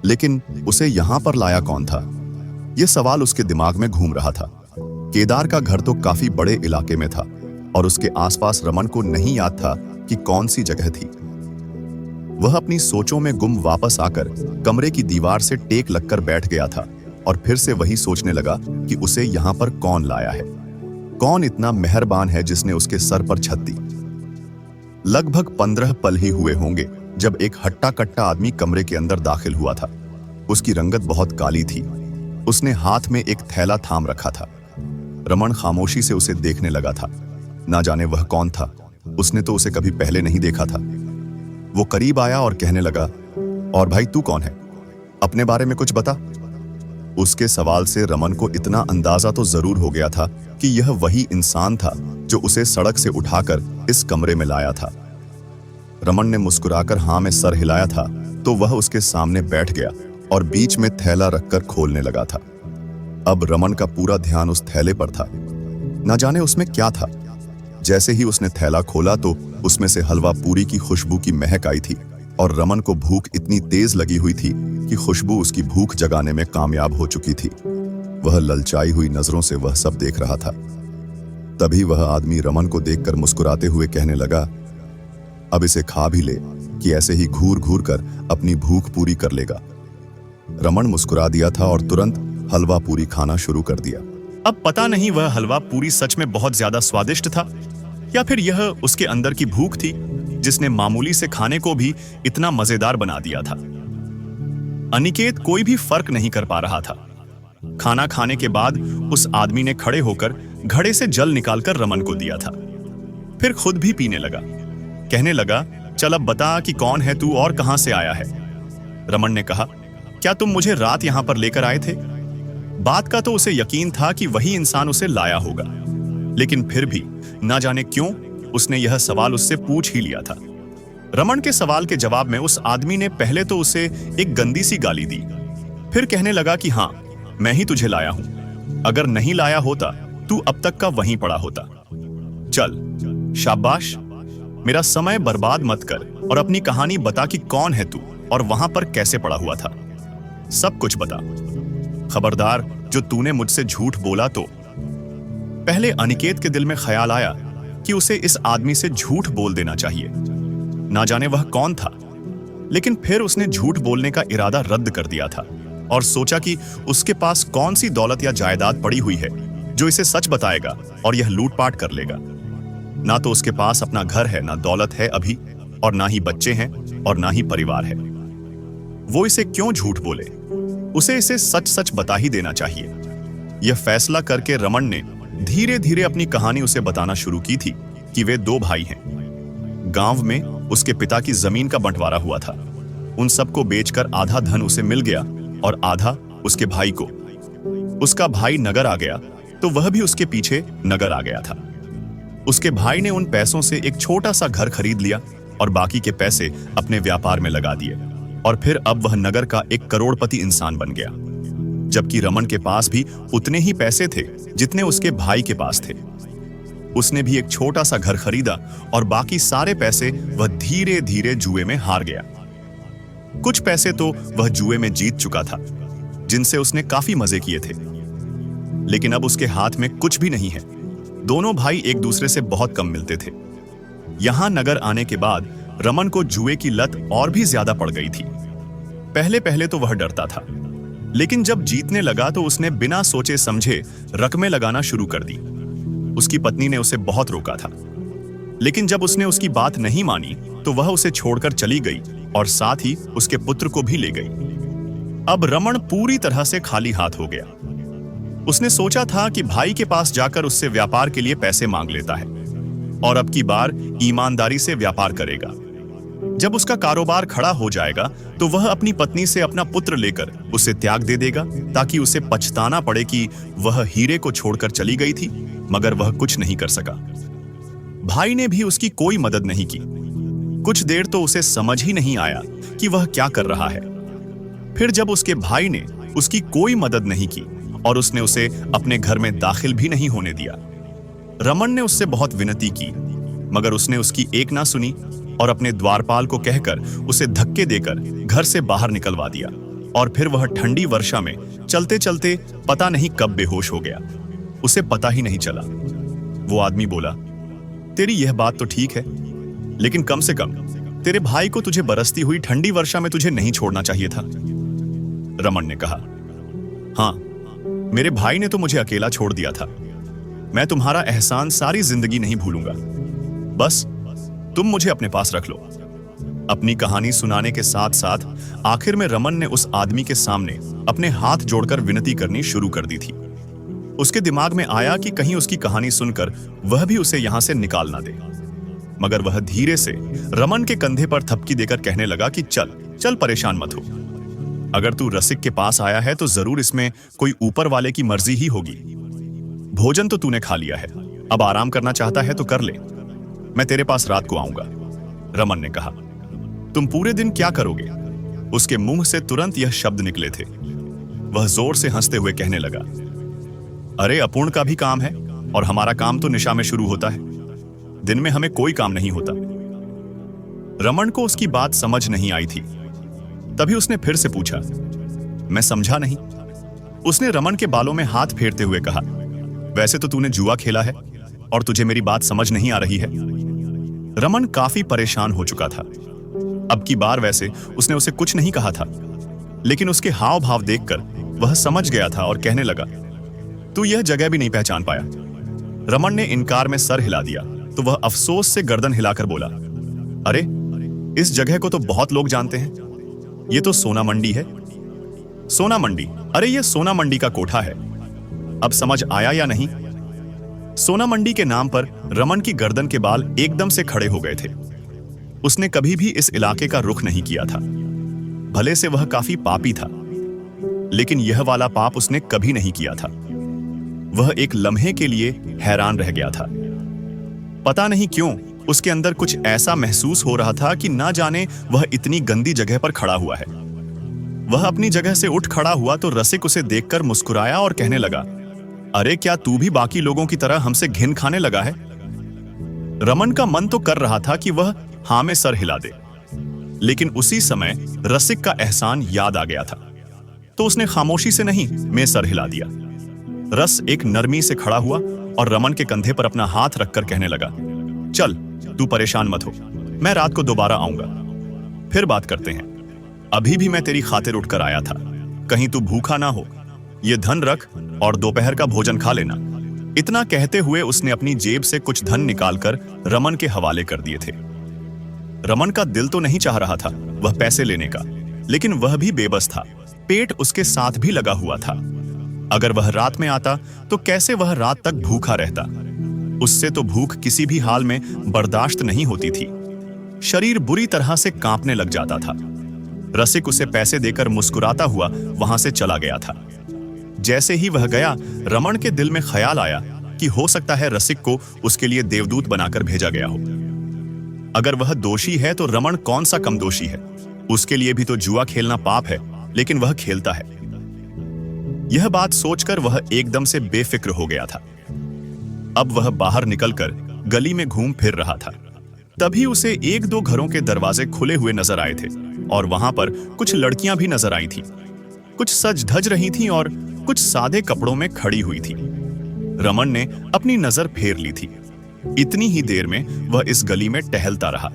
लेकिन उसे यहां पर लाया कौन था? यह सवाल उसके दिमाग में घूम रहा था। केदार का घर तो काफी बड़े इलाके में था और उसके आसपास रमन को नहीं याद था कि कौन सी जगह थी। वह अपनी सोचों में गुम वापस आकर कमरे की दीवार से टेक लगकर बैठ गया था और फिर से वही सोचने लगा कि उसे यहां पर कौन लाया है, कौन इतना मेहरबान है जिसने उसके सर पर छत दी। लगभग 15 पल ही हुए होंगे जब एक हट्टा कट्टा आदमी कमरे के अंदर दाखिल हुआ था। उसकी रंगत बहुत काली थी। उसने हाथ में एक थैला थाम रखा था। रमन खामोशी से उसे देखने लगा था। ना जाने वह कौन था, उसने तो उसे कभी पहले नहीं देखा था। वो करीब आया और कहने लगा, और भाई तू कौन है? अपने बारे में कुछ बता। उसके सवाल से रमन को इतना अंदाजा तो जरूर हो गया था कि यह वही इंसान था जो उसे सड़क से उठाकर इस कमरे में लाया था। रमन ने मुस्कुराकर हाँ में सर हिलाया था तो वह उसके सामने बैठ गया और बीच में थैला रखकर खोलने लगा था। अब रमन का पूरा ध्यान उस थैले पर था। न जाने उसमें क्या था। जैसे ही उसने थैला खोला तो उसमें से हलवा पूरी की खुशबू की महक आई थी और रमन को भूख इतनी तेज लगी हुई थी कि खुशबू उसकी भूख जगाने में कामयाब हो चुकी थी। वह ललचाई हुई नजरों से वह सब देख रहा था। तभी वह आदमी रमन को देखकर मुस्कुराते हुए कहने लगा, अब इसे खा भी ले कि ऐसे ही घूर घूर कर अपनी भूख पूरी कर लेगा। रमन मुस्कुरा दिया था और तुरंत हलवा पूरी खाना शुरू कर दिया। अब पता नहीं वह हलवा पूरी सच में बहुत ज्यादा स्वादिष्ट था या फिर यह उसके अंदर की भूख थी जिसने मामूली से खाने को भी इतना मजेदार बना दिया था। अनिकेत कोई भी फर्क नहीं कर पा रहा था। खाना खाने के बाद उस आदमी ने खड़े होकर घड़े से जल निकालकर रमन को दिया था, फिर खुद भी पीने लगा। कहने लगा, चल अब बता कि कौन है तू और कहां से आया है। रमन ने कहा, क्या तुम मुझे रात यहां पर लेकर आए थे? बात का तो उसे यकीन था कि वही इंसान उसे लाया होगा, लेकिन फिर भी ना जाने क्यों उसने यह सवाल उससे पूछ ही लिया था। रमन के सवाल के जवाब में उस आदमी ने पहले तो उसे एक गंदी सी गाली दी, फिर कहने लगा कि हाँ, मैं ही तुझे लाया हूं, अगर नहीं लाया होता तू अब तक का वहीं पड़ा होता। चल, शाबाश, मेरा समय बर्बाद मत कर और अपनी कहानी बता कि कौन है तू और वहां पर कैसे पड़ा हुआ था। सब कुछ बता। खबरदार, जो तूने मुझसे झूठ बोला तो। पहले अनिकेत के दिल में ख्याल आया कि उसे इस आदमी से झूठ बोल देना चाहिए, ना जाने वह कौन था। लेकिन फिर उसने झूठ बोलने का इरादा रद्द कर दिया था और सोचा कि उसके पास कौन सी दौलत या जायदाद पड़ी हुई है जो इसे सच बताएगा और यह लूटपाट कर लेगा। ना तो उसके पास अपना घर है, ना दौलत है अभी, और ना ही बच्चे हैं और ना ही परिवार है। वो इसे क्यों झूठ बोले, उसे इसे सच सच बता ही देना चाहिए। यह फैसला करके रमन ने धीरे धीरे अपनी कहानी उसे बताना शुरू की थी कि वे दो भाई हैं। गांव में उसके पिता की जमीन का बंटवारा हुआ था। उन सबको बेचकर आधा धन उसे मिल गया और आधा उसके भाई को। उसका भाई नगर आ गया तो वह भी उसके पीछे नगर आ गया था। उसके भाई ने उन पैसों से एक छोटा सा घर खरीद लिया और बाकी के पैसे अपने व्यापार में लगा दिए, और फिर अब वह नगर का एक करोड़पति इंसान बन गया। जबकि रमन के पास भी उतने ही पैसे थे जितने उसके भाई के पास थे। उसने भी एक छोटा सा घर खरीदा और बाकी सारे पैसे वह धीरे धीरे जुए में हार गया। कुछ पैसे तो वह जुए में जीत चुका था, जिनसे उसने काफी मजे किए थे। लेकिन अब उसके हाथ में कुछ भी नहीं है। दोनों भाई एक दूसरे से बहुत कम मिलते थे। यहां नगर आने के बाद रमन को जुए की लत और भी ज्यादा पड़ गई थी। पहले पहले तो वह डरता था, लेकिन जब जीतने लगा तो उसने बिना सोचे समझे रकमें लगाना शुरू कर दी। उसकी पत्नी ने उसे बहुत रोका था, लेकिन जब उसने उसकी बात नहीं मानी तो वह उसे छोड़कर चली गई और साथ ही उसके पुत्र को भी ले गई। अब रमन पूरी तरह से खाली हाथ हो गया। उसने सोचा था कि भाई के पास जाकर उससे व्यापार के लिए पैसे मांग लेता है और अब की बार ईमानदारी से व्यापार करेगा। जब उसका कारोबार खड़ा हो जाएगा तो वह अपनी पत्नी से अपना पुत्र लेकर उसे त्याग दे देगा, ताकि उसे पछताना पड़े कि वह हीरे को छोड़कर चली गई थी, मगर वह कुछ नहीं कर सका। भाई ने भी उसकी कोई मदद नहीं की। कुछ देर तो उसे समझ ही नहीं आया कि वह क्या कर रहा है। फिर जब उसके भाई ने उसकी कोई मदद नहीं की और उसने उसे अपने घर में दाखिल भी नहीं होने दिया, रमन ने उससे बहुत विनती की, मगर उसने उसकी एक ना सुनी और अपने द्वारपाल को कहकर उसे धक्के देकर घर से बाहर निकलवा दिया। और फिर वह ठंडी वर्षा में चलते चलते पता नहीं कब बेहोश हो गया। उसे पता ही नहीं चला। वो आदमी बोला, तेरी यह बात तो ठीक है, लेकिन कम से कम तेरे भाई को तुझे बरसती हुई ठंडी वर्षा में तुझे नहीं छोड़ना चाहिए था। रमन ने कहा, हाँ, मेरे भाई ने तो मुझे अकेला छोड़ दिया था। मैं तुम्हारा एहसान सारी जिंदगी नहीं भूलूंगा। बस तुम मुझे अपने पास रख लो। अपनी कहानी सुनाने के साथ साथ आखिर में रमन ने उस आदमी के सामने अपने हाथ जोड़कर विनती करनी शुरू कर दी थी। उसके दिमाग में आया कि कहीं उसकी कहानी सुनकर वह भी उसे यहां से निकाल ना दे, मगर वह धीरे से रमन के कंधे पर थपकी देकर कहने लगा कि चल चल, परेशान मत हो। अगर तू रसिक के पास आया है तो जरूर इसमें कोई ऊपर वाले की मर्जी ही होगी। भोजन तो तूने खा लिया है, अब आराम करना चाहता है तो कर ले। मैं तेरे पास रात को आऊंगा। रमन ने कहा, तुम पूरे दिन क्या करोगे? उसके मुंह से तुरंत यह शब्द निकले थे। वह जोर से हंसते हुए कहने लगा, अरे अपूर्ण का भी काम है और हमारा काम तो निशा में शुरू होता है। दिन में हमें कोई काम नहीं होता। रमन को उसकी बात समझ नहीं आई थी। तभी उसने फिर से पूछा, मैं समझा नहीं। उसने रमन के बालों में हाथ फेरते हुए कहा, वैसे तो तूने जुआ खेला है और तुझे मेरी बात समझ नहीं आ रही है। रमन काफी परेशान हो चुका था। अब की बार वैसे उसने उसे कुछ नहीं कहा था, लेकिन उसके हाव भाव देखकर वह समझ गया था और कहने लगा, तू यह जगह भी नहीं पहचान पाया। रमन ने इनकार में सर हिला दिया तो वह अफसोस से गर्दन हिलाकर बोला, अरे इस जगह को तो बहुत लोग जानते हैं। ये तो सोना मंडी है। सोना मंडी? अरे ये सोना मंडी का कोठा है। अब समझ आया या नहीं? सोना मंडी के नाम पर रमन की गर्दन के बाल एकदम से खड़े हो गए थे। उसने कभी भी इस इलाके का रुख नहीं किया था। भले से वह काफी पापी था, लेकिन यह वाला पाप उसने कभी नहीं किया था। वह एक लम्हे के लिए हैरान रह गया था। पता नहीं क्यों उसके अंदर कुछ ऐसा महसूस हो रहा था कि ना जाने वह इतनी गंदी जगह पर खड़ा हुआ है। वह अपनी जगह से उठ खड़ा हुआ तो रसिक उसे देखकर मुस्कुराया और कहने लगा, अरे क्या तू भी बाकी लोगों की तरह हमसे घिन खाने लगा है? रमन का मन तो कर रहा था कि वह हाँ में सर हिला दे, लेकिन उसी समय रसिक का एहसान याद आ गया था, तो उसने खामोशी से नहीं में सर हिला दिया। रस एक नरमी से खड़ा हुआ और रमन के कंधे पर अपना हाथ रखकर कहने लगा, चल तू परेशान मत हो, मैं रात को दोबारा आऊंगा, फिर बात करते हैं। अभी भी मैं तेरी खातिर उठकर आया था, कहीं तू भूखा ना हो। ये धन रख और दोपहर का भोजन खा लेना। इतना कहते हुए उसने अपनी जेब से कुछ धन निकालकर रमन के हवाले कर दिए थे। रमन का दिल तो नहीं चाह रहा था वह पैसे लेने का, लेकिन वह भी बेबस था। पेट उसके साथ भी लगा हुआ था। अगर वह रात में आता तो कैसे वह रात तक भूखा रहता? उससे तो भूख किसी भी हाल में बर्दाश्त नहीं होती थी। शरीर बुरी तरह से कांपने लग जाता था। रसिक उसे पैसे देकर मुस्कुराता हुआ वहां से चला गया था। जैसे ही वह गया, रमन के दिल में ख्याल आया कि हो सकता है रसिक को उसके लिए देवदूत बनाकर भेजा गया हो। अगर वह दोषी है तो रमन कौन सा कम दोषी है? उसके लिए भी तो जुआ खेलना पाप है, लेकिन वह खेलता है। यह बात सोचकर वह एकदम से बेफिक्र हो गया था। अब वह बाहर निकलकर गली में घूम फिर रहा था। तभी उसे एक दो घरों के दरवाजे खुले हुए नजर आए थे और वहां पर कुछ लड़कियां भी नजर आई थीं। कुछ सज धज रही थीं और कुछ सादे कपड़ों में खड़ी हुई थीं। रमन ने अपनी नजर फेर ली थी। इतनी ही देर में वह इस गली में टहलता रहा,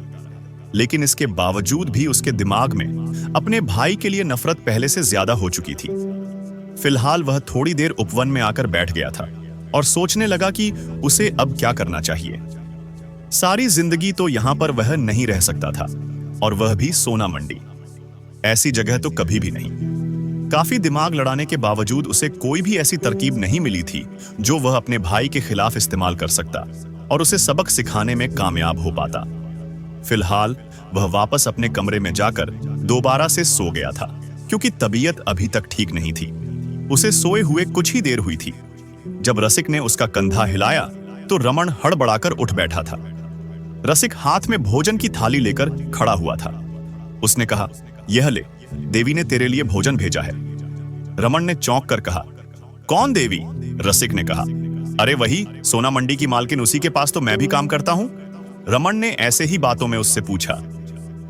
लेकिन इसके बावजूद भी उसके दिमाग में अपने भाई के लिए नफरत पहले से ज्यादा हो चुकी थी। फिलहाल वह थोड़ी देर उपवन में आकर बैठ गया था और सोचने लगा कि उसे अब क्या करना चाहिए। सारी जिंदगी तो यहां पर वह नहीं रह सकता था, और वह भी सोना मंडी। ऐसी जगह तो कभी भी नहीं। काफी दिमाग लड़ाने के बावजूद उसे कोई भी ऐसी तरकीब नहीं मिली थी जो वह अपने भाई के खिलाफ इस्तेमाल कर सकता और उसे सबक सिखाने में कामयाब हो पाता। फिलहाल वह वापस अपने कमरे में जाकर दोबारा से सो गया था, क्योंकि तबीयत अभी तक ठीक नहीं थी। उसे सोए हुए कुछ ही देर हुई थी जब रसिक ने उसका कंधा हिलाया तो रमन हड़बड़ाकर उठ बैठा था। रसिक हाथ में भोजन की थाली लेकर खड़ा हुआ था। उसने कहा, यह ले, देवी ने तेरे लिए भोजन भेजा है। रमन ने चौंक कर कहा, कौन देवी? रसिक ने कहा, अरे वही सोना मंडी की मालकिन, उसी के पास तो मैं भी काम करता हूं। रमन ने ऐसे ही बातों में उससे पूछा,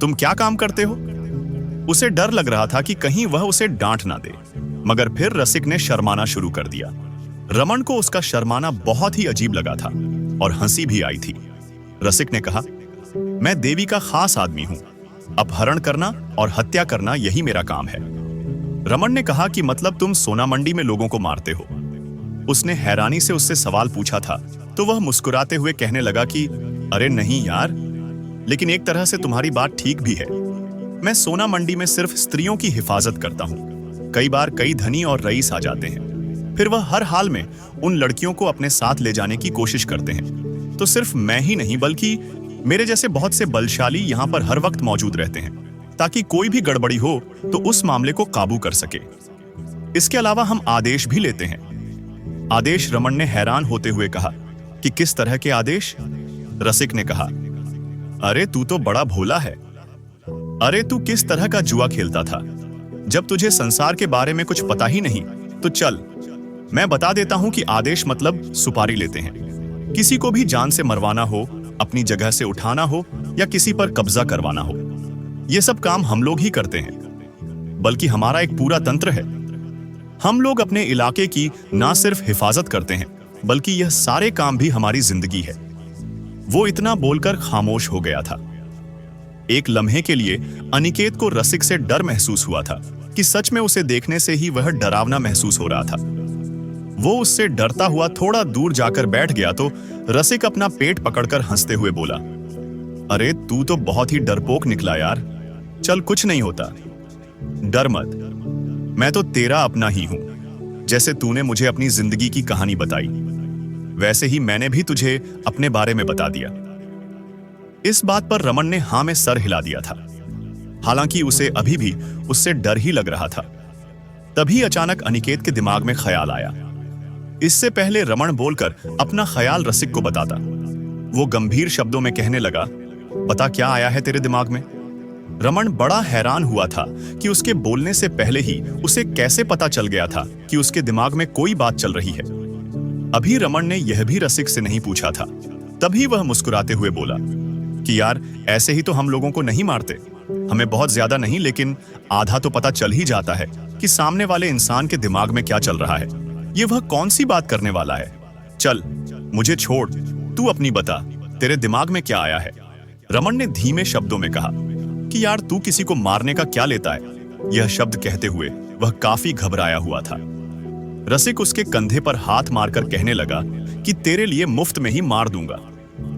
तुम क्या काम करते हो? उसे डर लग रहा था कि कहीं वह उसे डांट ना दे, मगर फिर रसिक ने शर्माना शुरू कर दिया। रमन को उसका शर्माना बहुत ही अजीब लगा था और हंसी भी आई थी। रसिक ने कहा, मैं देवी का खास आदमी हूं, अपहरण करना और हत्या करना यही मेरा काम है। रमन ने कहा कि मतलब तुम सोना मंडी में लोगों को मारते हो? उसने हैरानी से उससे सवाल पूछा था तो वह मुस्कुराते हुए कहने लगा कि अरे नहीं यार, लेकिन एक तरह से तुम्हारी बात ठीक भी है। मैं सोना मंडी में सिर्फ स्त्रियों की हिफाजत करता हूं। कई बार कई धनी और रईस आ जाते हैं, फिर वह हर हाल में उन लड़कियों को अपने साथ ले जाने की कोशिश करते हैं। तो सिर्फ मैं ही नहीं बल्कि मेरे जैसे बहुत से बलशाली यहाँ पर हर वक्त मौजूद रहते हैं, ताकि कोई भी गड़बड़ी हो तो उस मामले को काबू कर सके। इसके अलावा हम आदेश भी लेते हैं। आदेश? रमन ने हैरान होते हुए कहा कि किस तरह के आदेश? रसिक ने कहा, अरे तू तो बड़ा भोला है। अरे तू किस तरह का जुआ खेलता था? जब तुझे संसार के बारे में कुछ पता ही नहीं तो चल मैं बता देता हूं कि आदेश मतलब सुपारी लेते हैं। किसी को भी जान से मरवाना हो, अपनी जगह से उठाना हो या किसी पर कब्जा करवाना हो, यह सब काम हम लोग ही करते हैं। बल्कि हमारा एक पूरा तंत्र है। हम लोग अपने इलाके की ना सिर्फ हिफाजत करते हैं, बल्कि यह सारे काम भी हमारी जिंदगी है। वो इतना बोलकर खामोश हो गया था। एक लम्हे के लिए अनिकेत को रसिक से डर महसूस हुआ था कि सच में उसे देखने से ही वह डरावना महसूस हो रहा था। वो उससे डरता हुआ थोड़ा दूर जाकर बैठ गया तो रसिक अपना पेट पकड़कर हंसते हुए बोला, अरे तू तो बहुत ही डरपोक निकला यार। चल कुछ नहीं होता, डर मत, मैं तो तेरा अपना ही हूं। जैसे तूने मुझे अपनी जिंदगी की कहानी बताई, वैसे ही मैंने भी तुझे अपने बारे में बता दिया। इस बात पर रमन ने हां में सर हिला दिया था, हालांकि उसे अभी भी उससे डर ही लग रहा था। तभी अचानक अनिकेत के दिमाग में ख्याल आया। इससे पहले रमन बोलकर अपना ख्याल रसिक को बताता, वो गंभीर शब्दों में कहने लगा, पता क्या आया है तेरे दिमाग में? रमन बड़ा हैरान हुआ था कि उसके बोलने से पहले ही उसे कैसे पता चल गया था कि उसके दिमाग में कोई बात चल रही है। अभी रमन ने यह भी रसिक से नहीं पूछा था। तभी वह मुस्कुराते हुए बोला कि यार, ऐसे ही तो हम लोगों को नहीं मारते। हमें बहुत ज्यादा नहीं, लेकिन आधा तो पता चल ही जाता है कि सामने वाले इंसान के दिमाग में क्या चल रहा है। ये वह कौन सी बात करने वाला है? चल, मुझे छोड़, तू अपनी बता, तेरे दिमाग में क्या आया है? रमन ने धीमे शब्दों में कहा कि यार, तू किसी को मारने का क्या लेता है? यह शब्द कहते हुए वह काफी घबराया हुआ था। रसिक उसके कंधे पर हाथ मारकर कहने लगा कि तेरे लिए मुफ्त में ही मार दूंगा।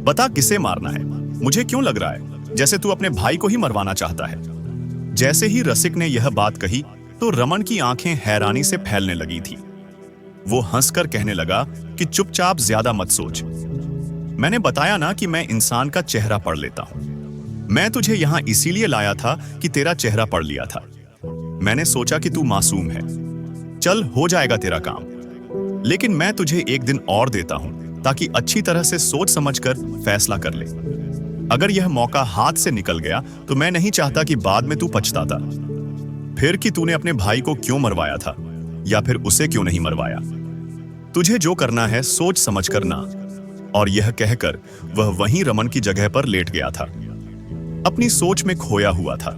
बता किसे मारना है? मुझे क्यों लग रहा है जैसे तू अपने भाई को ही मरवाना चाहता है। जैसे ही रसिक ने यह बात कही तो रमन की आंखें हैरानी से फैलने लगी थी। वो हंसकर कहने लगा कि चुपचाप ज्यादा मत सोच। मैंने बताया ना कि मैं इंसान का चेहरा पढ़ लेता हूं। मैं तुझे यहां इसीलिए लाया था कि तेरा चेहरा पढ़ लिया था। मैंने सोचा कि तू मासूम है, चल हो जाएगा तेरा काम। लेकिन मैं तुझे एक दिन और देता हूं ताकि अच्छी तरह से सोच समझकर फैसला कर ले। अगर यह मौका हाथ से निकल गया तो मैं नहीं चाहता कि बाद में तू पछताता फिर कि तूने अपने भाई को क्यों मरवाया था या फिर उसे क्यों नहीं मरवाया। तुझे जो करना है सोच समझ करना। और यह कहकर वह वहीं रमन की जगह पर लेट गया था, अपनी सोच में खोया हुआ था।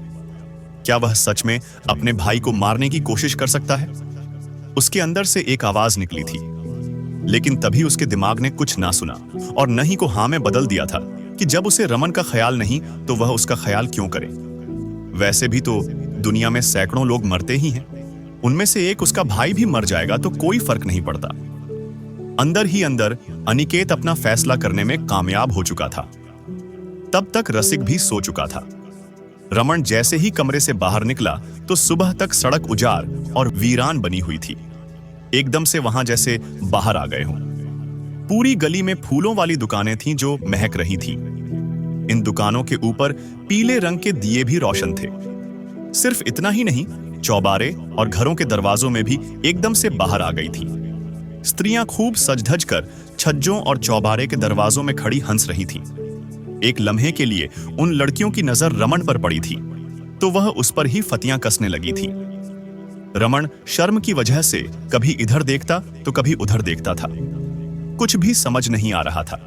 क्या वह सच में अपने भाई को मारने की कोशिश कर सकता है? उसके अंदर से एक आवाज निकली थी, लेकिन तभी उसके दिमाग ने कुछ ना सुना और नहीं को हाँ में बदल दिया था कि जब उसे रमन का ख्याल नहीं तो वह उसका ख्याल क्यों करे। वैसे भी तो दुनिया में सैकड़ों लोग मरते ही हैं, उनमें से एक उसका भाई भी मर जाएगा तो कोई फर्क नहीं पड़ता। अंदर ही अंदर अनिकेत अपना फैसला करने में कामयाब हो चुका था। तब तक रसिक भी सो चुका था। रमन जैसे ही कमरे से बाहर निकला तो सुबह तक सड़क उजाड़ और वीरान बनी हुई थी। एकदम से वहां जैसे बाहर आ गए हों। पूरी गली में फूलों वाली दुकानें थीं जो महक रही थीं। इन दुकानों के ऊपर पीले रंग के दिए भी रोशन थे। सिर्फ इतना ही नहीं, चौबारे और घरों के दरवाजों में भी एकदम से बाहर आ गई थीं। स्त्रियां खूब सज-धज कर छज्जों और चौबारे के दरवाजों में खड़ी हंस रही थीं। एक लम्हे के लिए उन लड़कियों की नजर रमन पर पड़ी थी तो वह उस पर ही फतियां कसने लगी थी। रमन शर्म की वजह से कभी इधर देखता तो कभी उधर देखता था। कुछ भी समझ नहीं आ रहा था।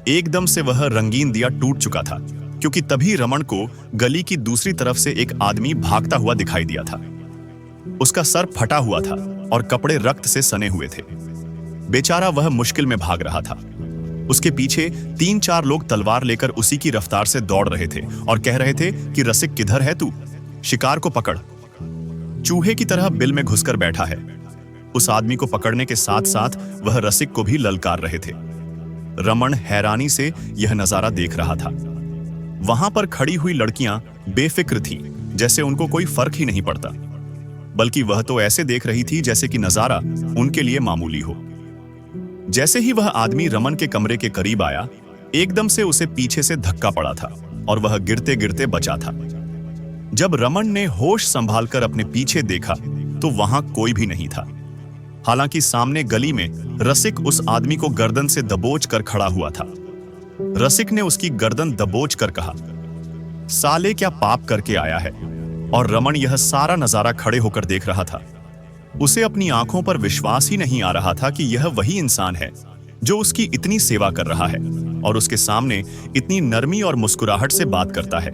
एकदम से वह रंगीन दिया टूट चुका था, क्योंकि तभी रमन को गली की दूसरी तरफ से एक आदमी भागता हुआ दिखाई दिया था। उसका सर फटा हुआ था और कपड़े रक्त से सने हुए थे। बेचारा वह मुश्किल में भाग रहा था। उसके पीछे 3-4 लोग तलवार लेकर उसी की रफ्तार से दौड़ रहे थे और कह रहे थे कि रसिक किधर है तू? शिकार को पकड़। चूहे की तरह बिल में घुसकर बैठा है। उस आदमी को पकड़ने के साथ साथ वह रसिक को भी ललकार रहे थे। रमन हैरानी से यह नजारा देख रहा था। वहां पर खड़ी हुई लड़कियां बेफिक्र थीं, जैसे उनको कोई फर्क ही नहीं पड़ता, बल्कि वह तो ऐसे देख रही थी जैसे कि नजारा उनके लिए मामूली हो। जैसे ही वह आदमी रमन के कमरे के करीब आया, एकदम से उसे पीछे से धक्का पड़ा था और वह गिरते गिरते बचा था। जब रमन ने होश संभालकर अपने पीछे देखा तो वहां कोई भी नहीं था। हालांकि सामने गली में रसिक उस आदमी को गर्दन से दबोच कर खड़ा हुआ था। रसिक ने उसकी गर्दन दबोच कर कहा, साले क्या पाप करके आया है? और रमन यह सारा नजारा खड़े होकर देख रहा था। उसे अपनी आंखों पर विश्वास ही नहीं आ रहा था कि यह वही इंसान है जो उसकी इतनी सेवा कर रहा है और उसके सामने इतनी नरमी और मुस्कुराहट से बात करता है।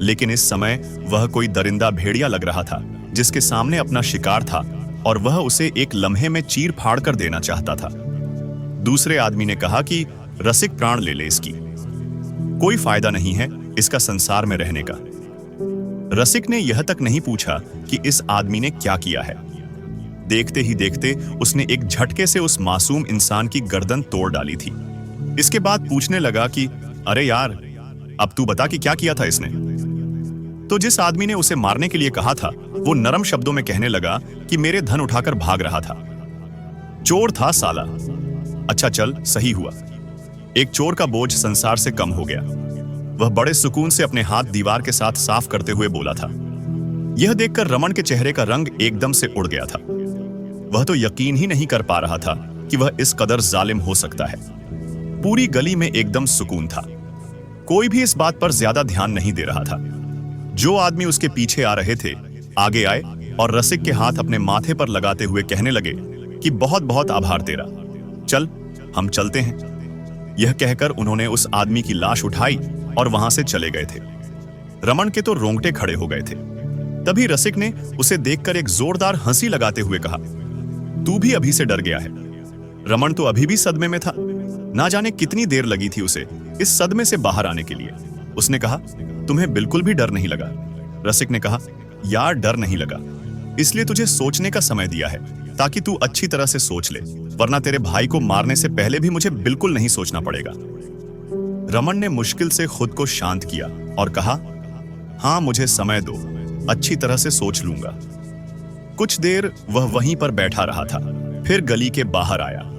लेकिन इस समय वह कोई दरिंदा भेड़िया लग रहा था जिसके सामने अपना शिकार था और वह उसे एक लम्हे में चीर फाड़ कर देना चाहता था। दूसरे आदमी ने कहा कि रसिक प्राण ले ले इसकी, कोई फायदा नहीं है इसका संसार में रहने का। रसिक ने यह तक नहीं पूछा कि इस आदमी ने क्या किया है। देखते ही देखते उसने एक झटके से उस मासूम इंसान की गर्दन तोड़ डाली थी। इसके बाद पूछने लगा कि अरे यार, अब तू बता कि क्या किया था इसने। तो जिस आदमी ने उसे मारने के लिए कहा था वो नरम शब्दों में कहने लगा कि मेरे धन उठाकर भाग रहा था। चोर था साला। अच्छा चल, सही हुआ, एक चोर का बोझ संसार से कम हो गया। वह बड़े सुकून से अपने हाथ दीवार के साथ साफ करते हुए बोला था। यह देखकर रमन के चेहरे का रंग एकदम से उड़ गया था। वह तो यकीन ही नहीं कर पा रहा था कि वह इस कदर जालिम हो सकता है। पूरी गली में एकदम सुकून था। कोई भी इस बात पर ज्यादा ध्यान नहीं दे रहा था। जो आदमी उसके पीछे आ रहे थे आगे आए और रसिक के हाथ अपने माथे पर लगाते हुए कहने लगे कि बहुत बहुत आभार तेरा, चल हम चलते हैं। यह कहकर उन्होंने उस आदमी की लाश उठाई और वहां से चले गए थे। रमन के तो रोंगटे खड़े हो गए थे। तभी रसिक ने उसे देखकर एक जोरदार हंसी लगाते हुए कहा, तू भी अभी से डर गया है। रमन तो अभी भी सदमे में था। ना जाने कितनी देर लगी थी उसे इस सदमे से बाहर आने के लिए। उसने कहा, तुम्हें बिल्कुल भी डर नहीं लगा? रसिक ने कहा, यार डर नहीं लगा, इसलिए तुझे सोचने का समय दिया है ताकि तू अच्छी तरह से सोच ले, वरना तेरे भाई को मारने से पहले भी मुझे बिल्कुल नहीं सोचना पड़ेगा। रमन ने मुश्किल से खुद को शांत किया और कहा, हाँ मुझे समय दो, अच्छी तरह से सोच लूंगा। कुछ देर वह वहीं पर बैठा रहा था, फिर गली के बाहर आया।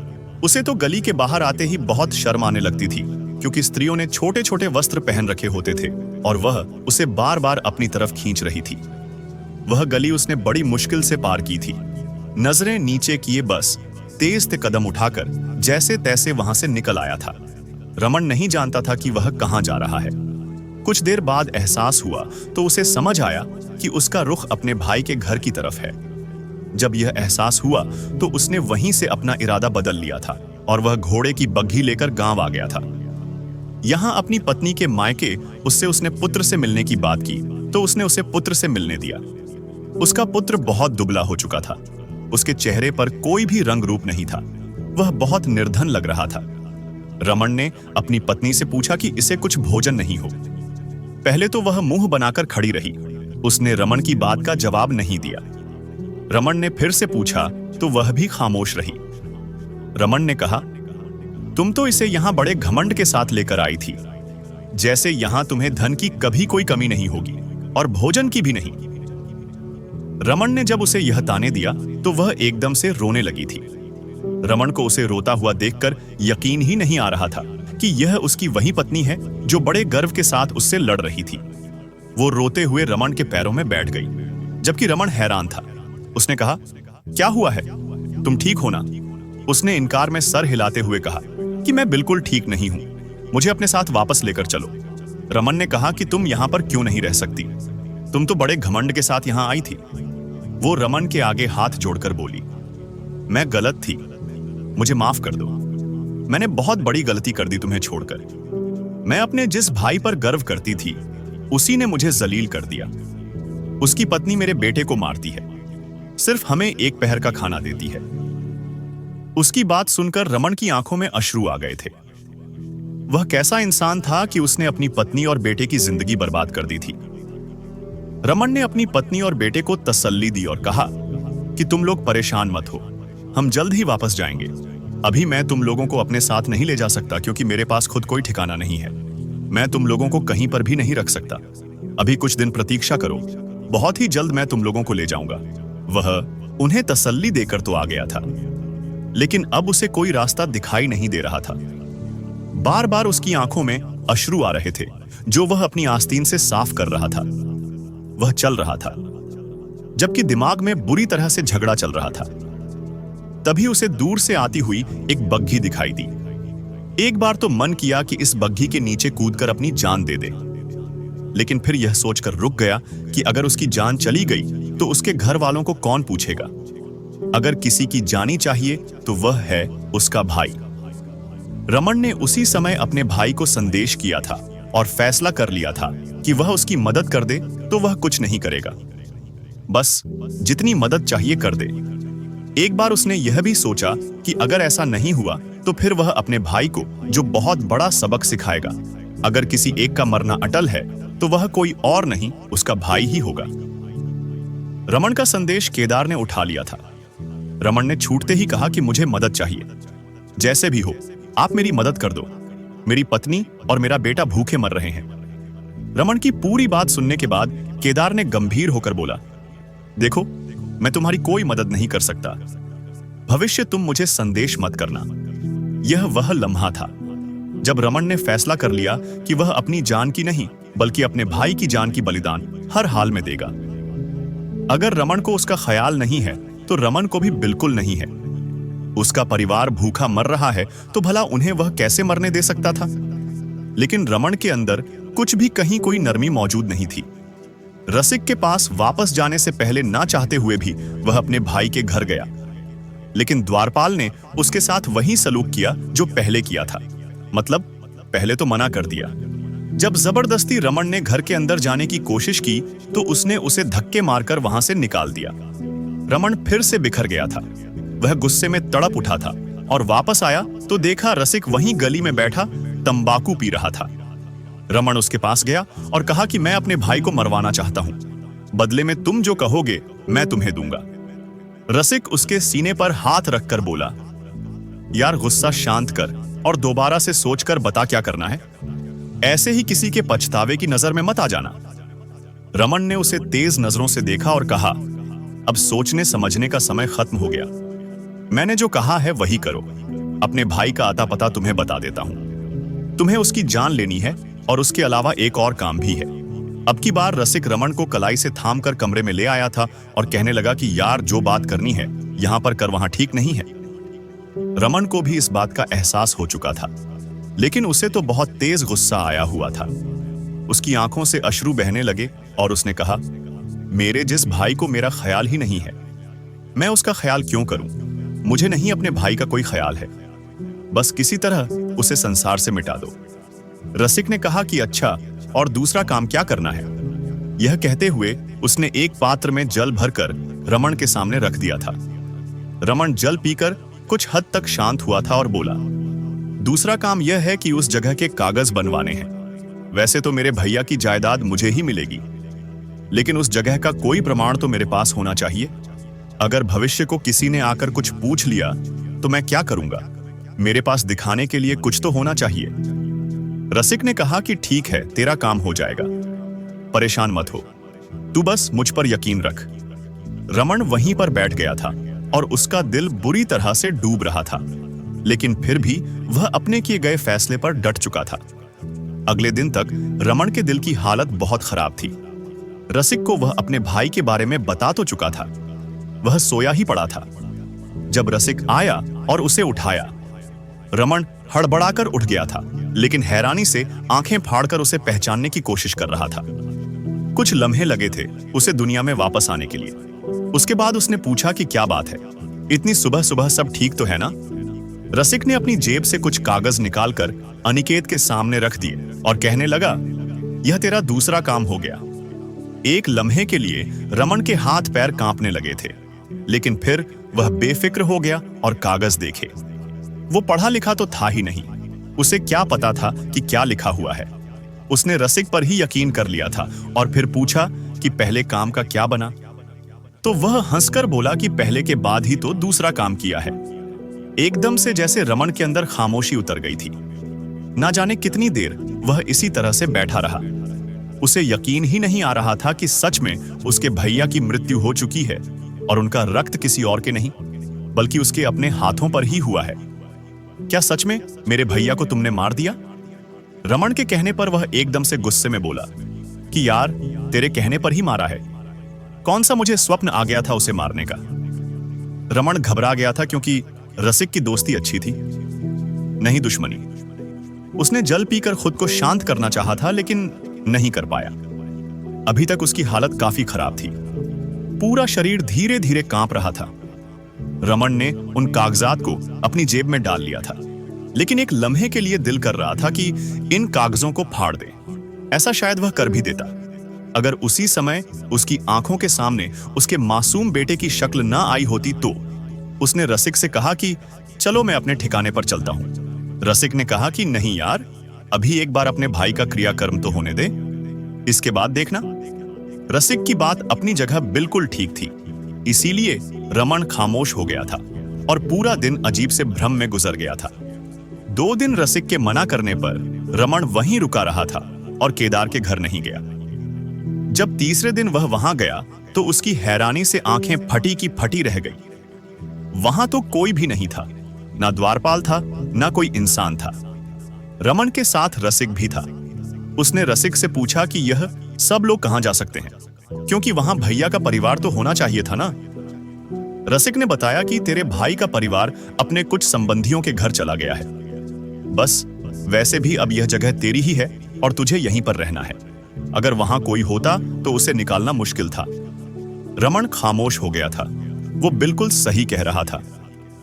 उसे तो गली के बाहर आते ही बहुत शर्म आने लगती थी, क्योंकि स्त्रियों ने छोटे छोटे वस्त्र पहन रखे होते थे और वह उसे बार बार अपनी तरफ खींच रही थी। वह गली उसने बड़ी मुश्किल से पार की थी। नजरें नीचे किए बस तेज कदम उठाकर जैसे तैसे वहां से निकल आया था। रमन नहीं जानता था कि वह कहां जा रहा है। कुछ देर बाद एहसास हुआ तो उसे समझ आया कि उसका रुख अपने भाई के घर की तरफ है। जब यह एहसास हुआ तो उसने वहीं से अपना इरादा बदल लिया था और वह घोड़े की बग्घी लेकर गांव आ गया था। यहां अपनी पत्नी के मायके उसने पुत्र से मिलने की बात की तो उसने उसे पुत्र से मिलने दिया। उसका पुत्र बहुत दुबला हो चुका था। उसके चेहरे पर कोई भी रंग रूप नहीं था। वह बहुत निर्धन लग रहा था। रमन ने अपनी पत्नी से पूछा कि इसे कुछ भोजन नहीं हो। पहले तो वह मुंह बनाकर खड़ी रही। उसने रमन की बात का जवाब नहीं दिया। रमन ने फिर से पूछा तो वह भी खामोश रही। रमन ने कहा, तुम तो इसे यहां बड़े घमंड के साथ लेकर आई थी, जैसे यहां तुम्हें धन की कभी कोई कमी नहीं होगी और भोजन की भी नहीं। रमन ने जब उसे यह ताने दिया तो वह एकदम से रोने लगी थी। रमन को उसे रोता हुआ देखकर यकीन ही नहीं आ रहा था कि यह उसकी वही पत्नी है जो बड़े गर्व के साथ उससे लड़ रही थी। वो रोते हुए रमन के पैरों में बैठ गई, जबकि रमन हैरान था। उसने कहा, क्या हुआ है, तुम ठीक हो ना? उसने इनकार में सर हिलाते हुए कहा कि मैं बिल्कुल ठीक नहीं हूं, मुझे अपने साथ वापस लेकर चलो। रमन ने कहा कि तुम यहां पर क्यों नहीं रह सकती, तुम तो बड़े घमंड के साथ यहां आई थी। वो रमन के आगे हाथ जोड़कर बोली, मैं गलत थी, मुझे माफ कर दो। मैंने बहुत बड़ी गलती कर दी तुम्हें छोड़कर। मैं अपने जिस भाई पर गर्व करती थी उसी ने मुझे जलील कर दिया। उसकी पत्नी मेरे बेटे को मारती है, सिर्फ हमें एक पहर का खाना देती है। उसकी बात सुनकर रमन की आंखों में अश्रु आ गए थे। वह कैसा इंसान था कि उसने अपनी पत्नी और बेटे की जिंदगी बर्बाद कर दी थी। रमन ने अपनी पत्नी और बेटे को तसल्ली दी और कहा कि तुम लोग परेशान मत हो, हम जल्द ही वापस जाएंगे। अभी मैं तुम लोगों को अपने साथ नहीं ले जा सकता क्योंकि मेरे पास खुद कोई ठिकाना नहीं है। मैं तुम लोगों को कहीं पर भी नहीं रख सकता। अभी कुछ दिन प्रतीक्षा करो, बहुत ही जल्द मैं तुम लोगों को ले जाऊंगा। वह उन्हें तसल्ली देकर तो आ गया था, लेकिन अब उसे कोई रास्ता दिखाई नहीं दे रहा था। बार बार उसकी आंखों में अश्रु आ रहे थे जो वह अपनी आस्तीन से साफ कर रहा था। वह चल रहा था जबकि दिमाग में बुरी तरह से झगड़ा चल रहा था। तभी उसे दूर से आती हुई एक बग्घी दिखाई दी। एक बार तो मन किया कि इस बग्घी के नीचे कूदकर अपनी जान दे दे, लेकिन फिर यह सोचकर रुक गया कि अगर उसकी जान चली गई तो उसके घर वालों को कौन पूछेगा। अगर किसी की जानी चाहिए तो वह है उसका भाई। रमन ने उसी समय अपने भाई को संदेश किया था और फैसला कर लिया था कि वह उसकी मदद कर दे तो वह कुछ नहीं करेगा, बस जितनी मदद चाहिए कर दे। एक बार उसने यह भी सोचा कि अगर ऐसा नहीं हुआ तो फिर वह अपने भाई को जो बहुत बड़ा सबक सिखाएगा। अगर किसी एक का मरना अटल है तो वह कोई और नहीं उसका भाई ही होगा। रमन का संदेश केदार ने उठा लिया था। रमन ने छूटते ही कहा कि मुझे मदद चाहिए, जैसे भी हो आप मेरी मदद कर दो, मेरी पत्नी और मेरा बेटा भूखे मर रहे हैं। रमन की पूरी बात सुनने के बाद केदार ने गंभीर होकर बोला, देखो मैं तुम्हारी कोई मदद नहीं कर सकता, भविष्य तुम मुझे संदेश मत करना। यह वह लम्हा था जब रमन ने फैसला कर लिया कि वह अपनी जान की नहीं बल्कि अपने भाई की जान की बलिदान हर हाल में देगा। अगर रमन को उसका ख्याल नहीं है तो रमन को भी बिल्कुल नहीं है। उसका परिवार भूखा मर रहा है तो भला उन्हें वह कैसे मरने दे सकता था। लेकिन रमन के अंदर कुछ भी कहीं कोई नरमी मौजूद नहीं थी। रसिक के पास वापस जाने से पहले ना चाहते हुए भी वह अपने भाई के घर गया, लेकिन द्वारपाल ने उसके साथ वही सलूक किया जो पहले किया था। मतलब पहले तो मना कर दिया। जब जबरदस्ती रमन ने घर के अंदर जाने की कोशिश की तो उसने उसे धक्के मारकर वहां से निकाल दिया। रमन फिर से बिखर गया था। वह गुस्से में तड़प उठा था और वापस आया तो देखा रसिक वहीं गली में बैठा तंबाकू पी रहा था। रमन उसके पास गया और कहा कि मैं अपने भाई को मरवाना चाहता हूं, बदले में तुम जो कहोगे मैं तुम्हें दूंगा। रसिक उसके सीने पर हाथ रखकर बोला, यार गुस्सा शांत कर और दोबारा से सोचकर बता क्या करना है। ऐसे ही किसी के पछतावे की नजर में मत आ जाना। रमन ने उसे तेज नजरों से देखा और कहा, अब सोचने समझने का समय खत्म हो गया। मैंने जो कहा है वही करो। अपने भाई का आता पता तुम्हें बता देता हूं। तुम्हें उसकी जान लेनी है और उसके अलावा एक और काम भी है। अब की बार रसिक रमन को कलाई से थाम कर कमरे में ले आया था और कहने लगा कि यार जो बात करनी है यहां पर कर, वहां ठीक नहीं है। रमन को भी इस बात का एहसास हो चुका था, लेकिन उसे तो बहुत तेज गुस्सा आया हुआ था। उसकी आंखों से अश्रु बहने लगे और उसने कहा, मेरे जिस भाई को मेरा ख्याल ही नहीं है, मैं उसका ख्याल क्यों करूं? मुझे नहीं अपने भाई का कोई ख्याल है। बस किसी तरह उसे संसार से मिटा दो। रसिक ने कहा कि अच्छा, और दूसरा काम क्या करना है? यह कहते हुए उसने एक पात्र में जल भरकर रमन के सामने रख दिया था। रमन जल पीकर कुछ हद तक शांत हुआ था और बोला, दूसरा काम यह है कि उस जगह के कागज बनवाने हैं। वैसे तो मेरे भैया की जायदाद मुझे ही मिलेगी, लेकिन उस जगह का कोई प्रमाण तो मेरे पास होना चाहिए। अगर भविष्य को किसी ने आकर कुछ पूछ लिया तो मैं क्या करूंगा? मेरे पास दिखाने के लिए कुछ तो होना चाहिए। रसिक ने कहा कि ठीक है, तेरा काम हो जाएगा, परेशान मत हो, तू बस मुझ पर यकीन रख। रमन वहीं पर बैठ गया था और उसका दिल बुरी तरह से डूब रहा था, लेकिन फिर भी वह अपने किए गए फैसले पर डट चुका था। अगले दिन तक रमन के दिल की हालत बहुत खराब थी। रसिक को वह अपने भाई के बारे में बता तो चुका था, वह सोया ही पड़ा था। जब रसिक आया और उसे उठाया, रमन हड़बड़ाकर उठ गया था, लेकिन हैरानी से आंखें फाड़कर उसे पहचानने की कोशिश कर रहा था। कुछ लम्हे लगे थे उसे दुनिया में वापस आने के लिए। उसके बाद उसने पूछा कि क्या बात है, इतनी सुबह सुबह सब ठीक तो है ना? रसिक ने अपनी जेब से कुछ कागज निकालकर अनिकेत के सामने रख दिए और कहने लगा, यह तेरा दूसरा काम हो गया। एक लम्हे के लिए रमन के हाथ पैर कांपने लगे थे, लेकिन फिर वह बेफिक्र हो गया और कागज देखे। वो पढ़ा लिखा तो था ही नहीं, उसे क्या पता था कि क्या लिखा हुआ है। उसने रसिक पर ही यकीन कर लिया था और फिर पूछा कि पहले काम का क्या बना? तो वह हंसकर बोला कि पहले के बाद ही तो दूसरा काम किया है। एकदम से जैसे रमन के अंदर खामोशी उतर गई थी। ना जाने कितनी देर वह इसी तरह से बैठा रहा। उसे यकीन ही नहीं आ रहा था कि सच में उसके भैया की मृत्यु हो चुकी है और उनका रक्त किसी और के नहीं बल्कि उसके अपने हाथों पर ही हुआ है। क्या सच में मेरे भैया को तुमने मार दिया? रमन के कहने पर वह एकदम से गुस्से में बोला कि यार तेरे कहने पर ही मारा है। कौन सा मुझे स्वप्न आ गया था उसे मारने का? रमन घबरा गया था क्योंकि रसिक की दोस्ती अच्छी थी, नहीं दुश्मनी। उसने जल पीकर खुद को शांत करना चाहा था, लेकिन नहीं कर पाया। अभी तक उसकी हालत काफी खराब थी। पूरा शरीर धीरे धीरे कांप रहा था। रमन ने उन कागजात को अपनी जेब में डाल लिया था, लेकिन एक लम्हे के लिए दिल कर रहा था कि इन कागजों को फाड़ दे। ऐसा शायद वह कर भी देता अगर उसी समय उसकी आंखों के सामने उसके मासूम बेटे की शक्ल ना आई होती तो। उसने रसिक से कहा कि चलो मैं अपने ठिकाने पर चलता हूं। रसिक ने कहा कि नहीं यार, अभी एक बार अपने भाई का क्रियाकर्म तो होने दे, इसके बाद देखना। रसिक की बात अपनी जगह बिल्कुल ठीक थी, इसीलिए रमन खामोश हो गया था और पूरा दिन अजीब से भ्रम में गुजर गया था। 2 दिन रसिक के मना करने पर रमन वहीं रुका रहा था और केदार के घर नहीं गया। जब तीसरे दिन वह वहां गया तो उसकी हैरानी से आंखें फटी की फटी रह गई। वहां तो कोई भी नहीं था, ना द्वारपाल था, ना कोई इंसान था। रमन के साथ रसिक भी था। उसने रसिक से पूछा कि यह सब लोग कहां जा सकते हैं, क्योंकि वहां भैया का परिवार तो होना चाहिए था ना। रसिक ने बताया कि तेरे भाई का परिवार अपने कुछ संबंधियों के घर चला गया है। बस वैसे भी अब यह जगह तेरी ही है और तुझे यहीं पर रहना है। अगर वहां कोई होता तो उसे निकालना मुश्किल था। रमन खामोश हो गया था। वो बिल्कुल सही कह रहा था।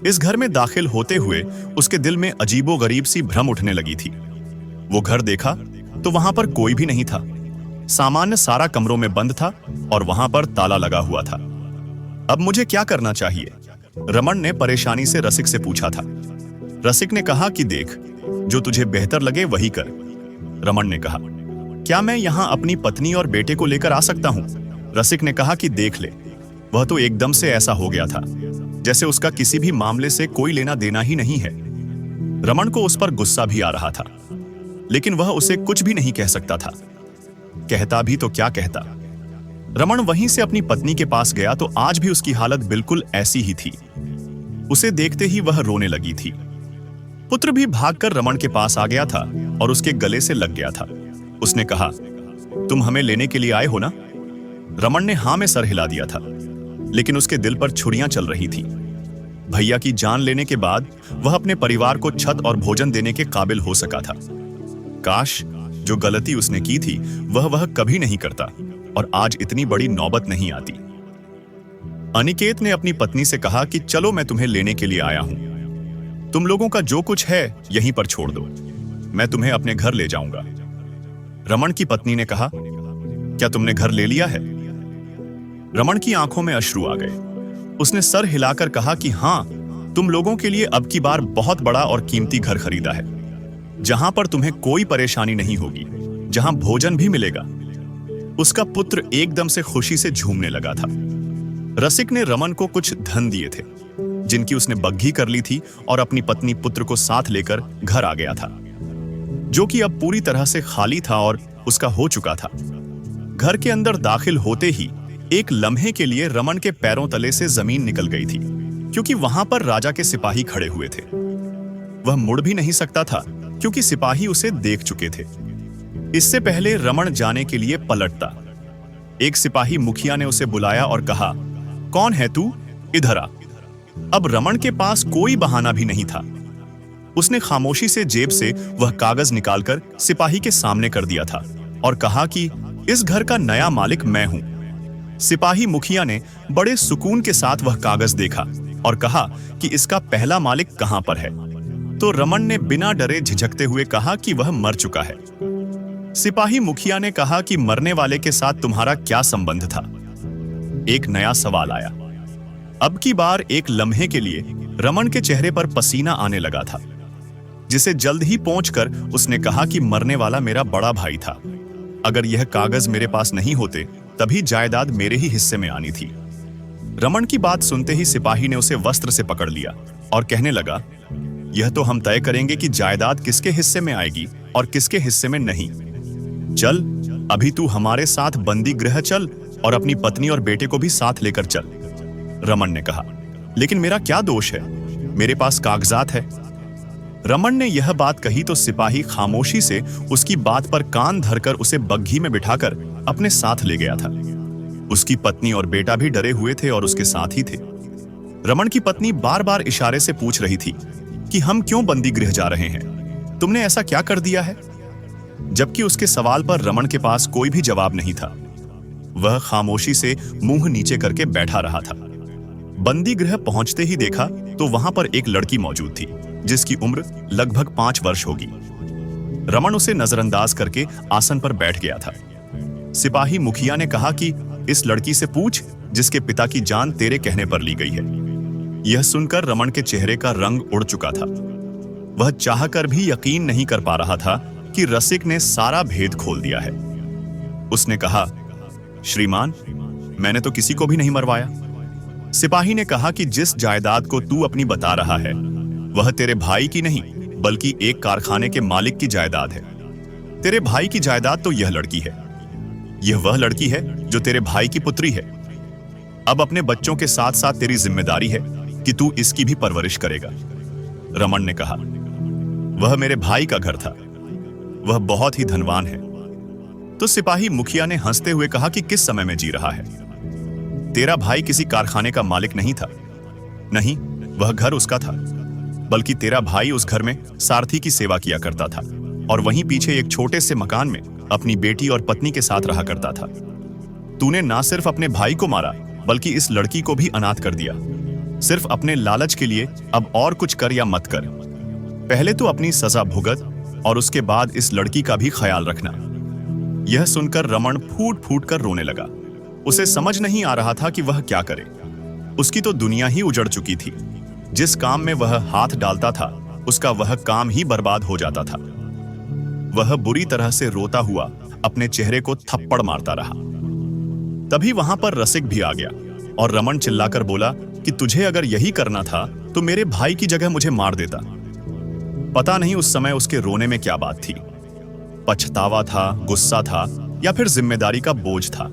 इस घर में दाखिल होते हुए उसके दिल में अजीबोगरीब सी भ्रम उठने लगी थी। वो घर देखा तो वहां पर कोई भी नहीं था। सामान्य सारा कमरों में बंद था और वहां पर ताला लगा हुआ था। अब मुझे क्या करना चाहिए? रमन ने परेशानी से रसिक से पूछा था। रसिक ने कहा कि देख, जो तुझे बेहतर लगे वही कर। रमन ने कहा, क्या मैं यहां अपनी पत्नी और बेटे को लेकर आ सकता हूं? रसिक ने कहा कि देख ले, वह तो एकदम से ऐसा हो गया था जैसे उसका किसी भी मामले से कोई लेना देना ही नहीं है। रमन को उस पर गुस्सा भी आ रहा था, लेकिन वह उसे कुछ भी नहीं कह सकता था। कहता भी तो क्या कहता। रमन वहीं से अपनी पत्नी के पास गया तो आज भी उसकी हालत बिल्कुल ऐसी ही थी। उसे देखते ही वह रोने लगी थी। पुत्र भी भागकर रमन के पास आ गया था और उसके गले से लग गया था। उसने कहा, तुम हमें लेने के लिए आए हो ना? रमन ने हां में सर हिला दिया था, लेकिन उसके दिल पर छुरियां चल रही थी। भैया की जान लेने के बाद वह अपने परिवार को छत और भोजन देने के काबिल हो सका था। काश जो गलती उसने की थी वह कभी नहीं करता और आज इतनी बड़ी नौबत नहीं आती। अनिकेत ने अपनी पत्नी से कहा कि चलो, मैं तुम्हें लेने के लिए आया हूं। तुम लोगों का जो कुछ है यहीं पर छोड़ दो, मैं तुम्हें अपने घर ले जाऊंगा। रमन की पत्नी ने कहा, क्या तुमने घर ले लिया है? रमन की आंखों में अश्रु आ गए। उसने सर हिलाकर कहा कि हां, तुम लोगों के लिए अब की बार बहुत बड़ा और कीमती घर खरीदा है, जहां पर तुम्हें कोई परेशानी नहीं होगी, जहां भोजन भी मिलेगा। उसका पुत्र एकदम से खुशी से झूमने लगा था। रसिक ने रमन को कुछ धन दिए थे, जिनकी उसने बग्घी कर ली थी, और अपनी पत्नी पुत्र को साथ लेकर घर आ गया था, जो कि अब पूरी तरह से खाली था और उसका हो चुका था। घर के अंदर दाखिल होते ही एक लम्हे के लिए रमन के पैरों तले से जमीन निकल गई थी, क्योंकि वहां पर राजा के सिपाही खड़े हुए थे। वह मुड़ भी नहीं सकता था क्योंकि सिपाही उसे देख चुके थे। इससे पहले रमन जाने के लिए पलटता, एक सिपाही मुखिया ने उसे बुलाया और कहा, कौन है तू? इधर आ। अब रमन के पास कोई बहाना भी नहीं था। उसने खामोशी से जेब से वह कागज निकालकर सिपाही के सामने कर दिया था और कहा कि इस घर का नया मालिक मैं हूं। सिपाही मुखिया ने बड़े सुकून के साथ वह कागज देखा और कहा कि इसका पहला मालिक कहां पर है। तो रमन ने बिना डरे झिझकते हुए कहा कि वह मर चुका है। सिपाही मुखिया ने कहा कि मरने वाले के साथ तुम्हारा क्या संबंध था? एक नया सवाल आया। अब की बार एक लम्हे के लिए रमन के चेहरे पर पसीना आने लगा था, जिसे जल्द ही पहुंचकर उसने कहा कि मरने वाला मेरा बड़ा भाई था। अगर यह कागज मेरे पास नहीं होते तभी जायदाद मेरे ही हिस्से में आनी थी। रमन की बात सुनते ही सिपाही ने उसे वस्त्र से पकड़ लिया और कहने लगा, यह तो हम तय करेंगे कि जायदाद किसके हिस्से में आएगी और किसके हिस्से में नहीं। चल, अभी तू हमारे साथ बंदी गृह चल और अपनी पत्नी और बेटे को भी साथ लेकर चल। रमन ने कहा, लेकिन मेरा क्या दोष है? मेरे पास कागजात है। रमन ने यह बात कही तो सिपाही खामोशी से उसकी बात पर कान धरकर उसे बग्घी में बिठाकर अपने साथ ले गया था। उसकी पत्नी और बेटा भी डरे हुए थे और उसके साथ ही थे। रमन की पत्नी बार बार इशारे से पूछ रही थी कि हम क्यों बंदी गृह जा रहे हैं? तुमने ऐसा क्या कर दिया है? जबकि उसके सवाल पर रमन के पास कोई भी जवाब नहीं था। वह खामोशी से मुंह नीचे करके बैठा रहा था। बंदी गृह पहुंचते ही देखा तो वहां पर एक लड़की मौजूद थी, जिसकी उम्र लगभग 5 वर्ष होगी। रमन उसे नजरअंदाज करके आसन पर बैठ गया था। सिपाही मुखिया ने कहा कि इस लड़की से पूछ जिसके पिता की जान तेरे कहने पर ली गई है। यह सुनकर रमन के चेहरे का रंग उड़ चुका था। वह चाहकर भी यकीन नहीं कर पा रहा था कि रसिक ने सारा भेद खोल दिया है। उसने कहा, श्रीमान, मैंने तो किसी को भी नहीं मरवाया। सिपाही ने कहा कि जिस जायदाद को तू अपनी बता रहा है वह तेरे भाई की नहीं बल्कि एक कारखाने के मालिक की जायदाद है। तेरे भाई की जायदाद तो यह लड़की है। यह वह लड़की है जो तेरे भाई की पुत्री है। अब अपने बच्चों के साथ साथ तेरी जिम्मेदारी है कि तू इसकी भी परवरिश करेगा। रमन ने कहा, वह मेरे भाई का घर था, वह बहुत ही धनवान है। तो सिपाही मुखिया ने हंसते हुए कहा कि किस समय में जी रहा है? तेरा भाई किसी कारखाने का मालिक नहीं था, नहीं, वह घर उसका था, बल्कि तेरा भाई उस घर में सारथी की सेवा किया करता था और वहीं पीछे एक छोटे से मकान में अपनी बेटी और पत्नी के साथ रहा करता था। तूने ना सिर्फ अपने भाई को मारा, बल्कि इस लड़की को भी अनाथ कर दिया। सिर्फ अपने लालच के लिए अब और कुछ कर या मत कर। पहले तो अपनी सजा भुगत और उसके बाद इस लड़की का भी ख्याल रखना। यह सुनकर रमण फूट फूट कर रोने लगा। उसे समझ नहीं आ रहा था कि वह क्या करे। उसकी तो दुनिया ही उजड़ चुकी थी। जिस काम में वह हाथ डालता था, उसका वह काम ही बर्बाद हो जाता था। वह बुरी तरह से रोता हुआ अपने चेहरे को थप्पड़ मारता रहा। तभी वहां पर रसिक भी आ गया और रमण चिल्लाकर बोला कि तुझे अगर यही करना था तो मेरे भाई की जगह मुझे मार देता। पता नहीं उस समय उसके रोने में क्या बात थी। पछतावा था, गुस्सा था, या फिर जिम्मेदारी का बोझ था।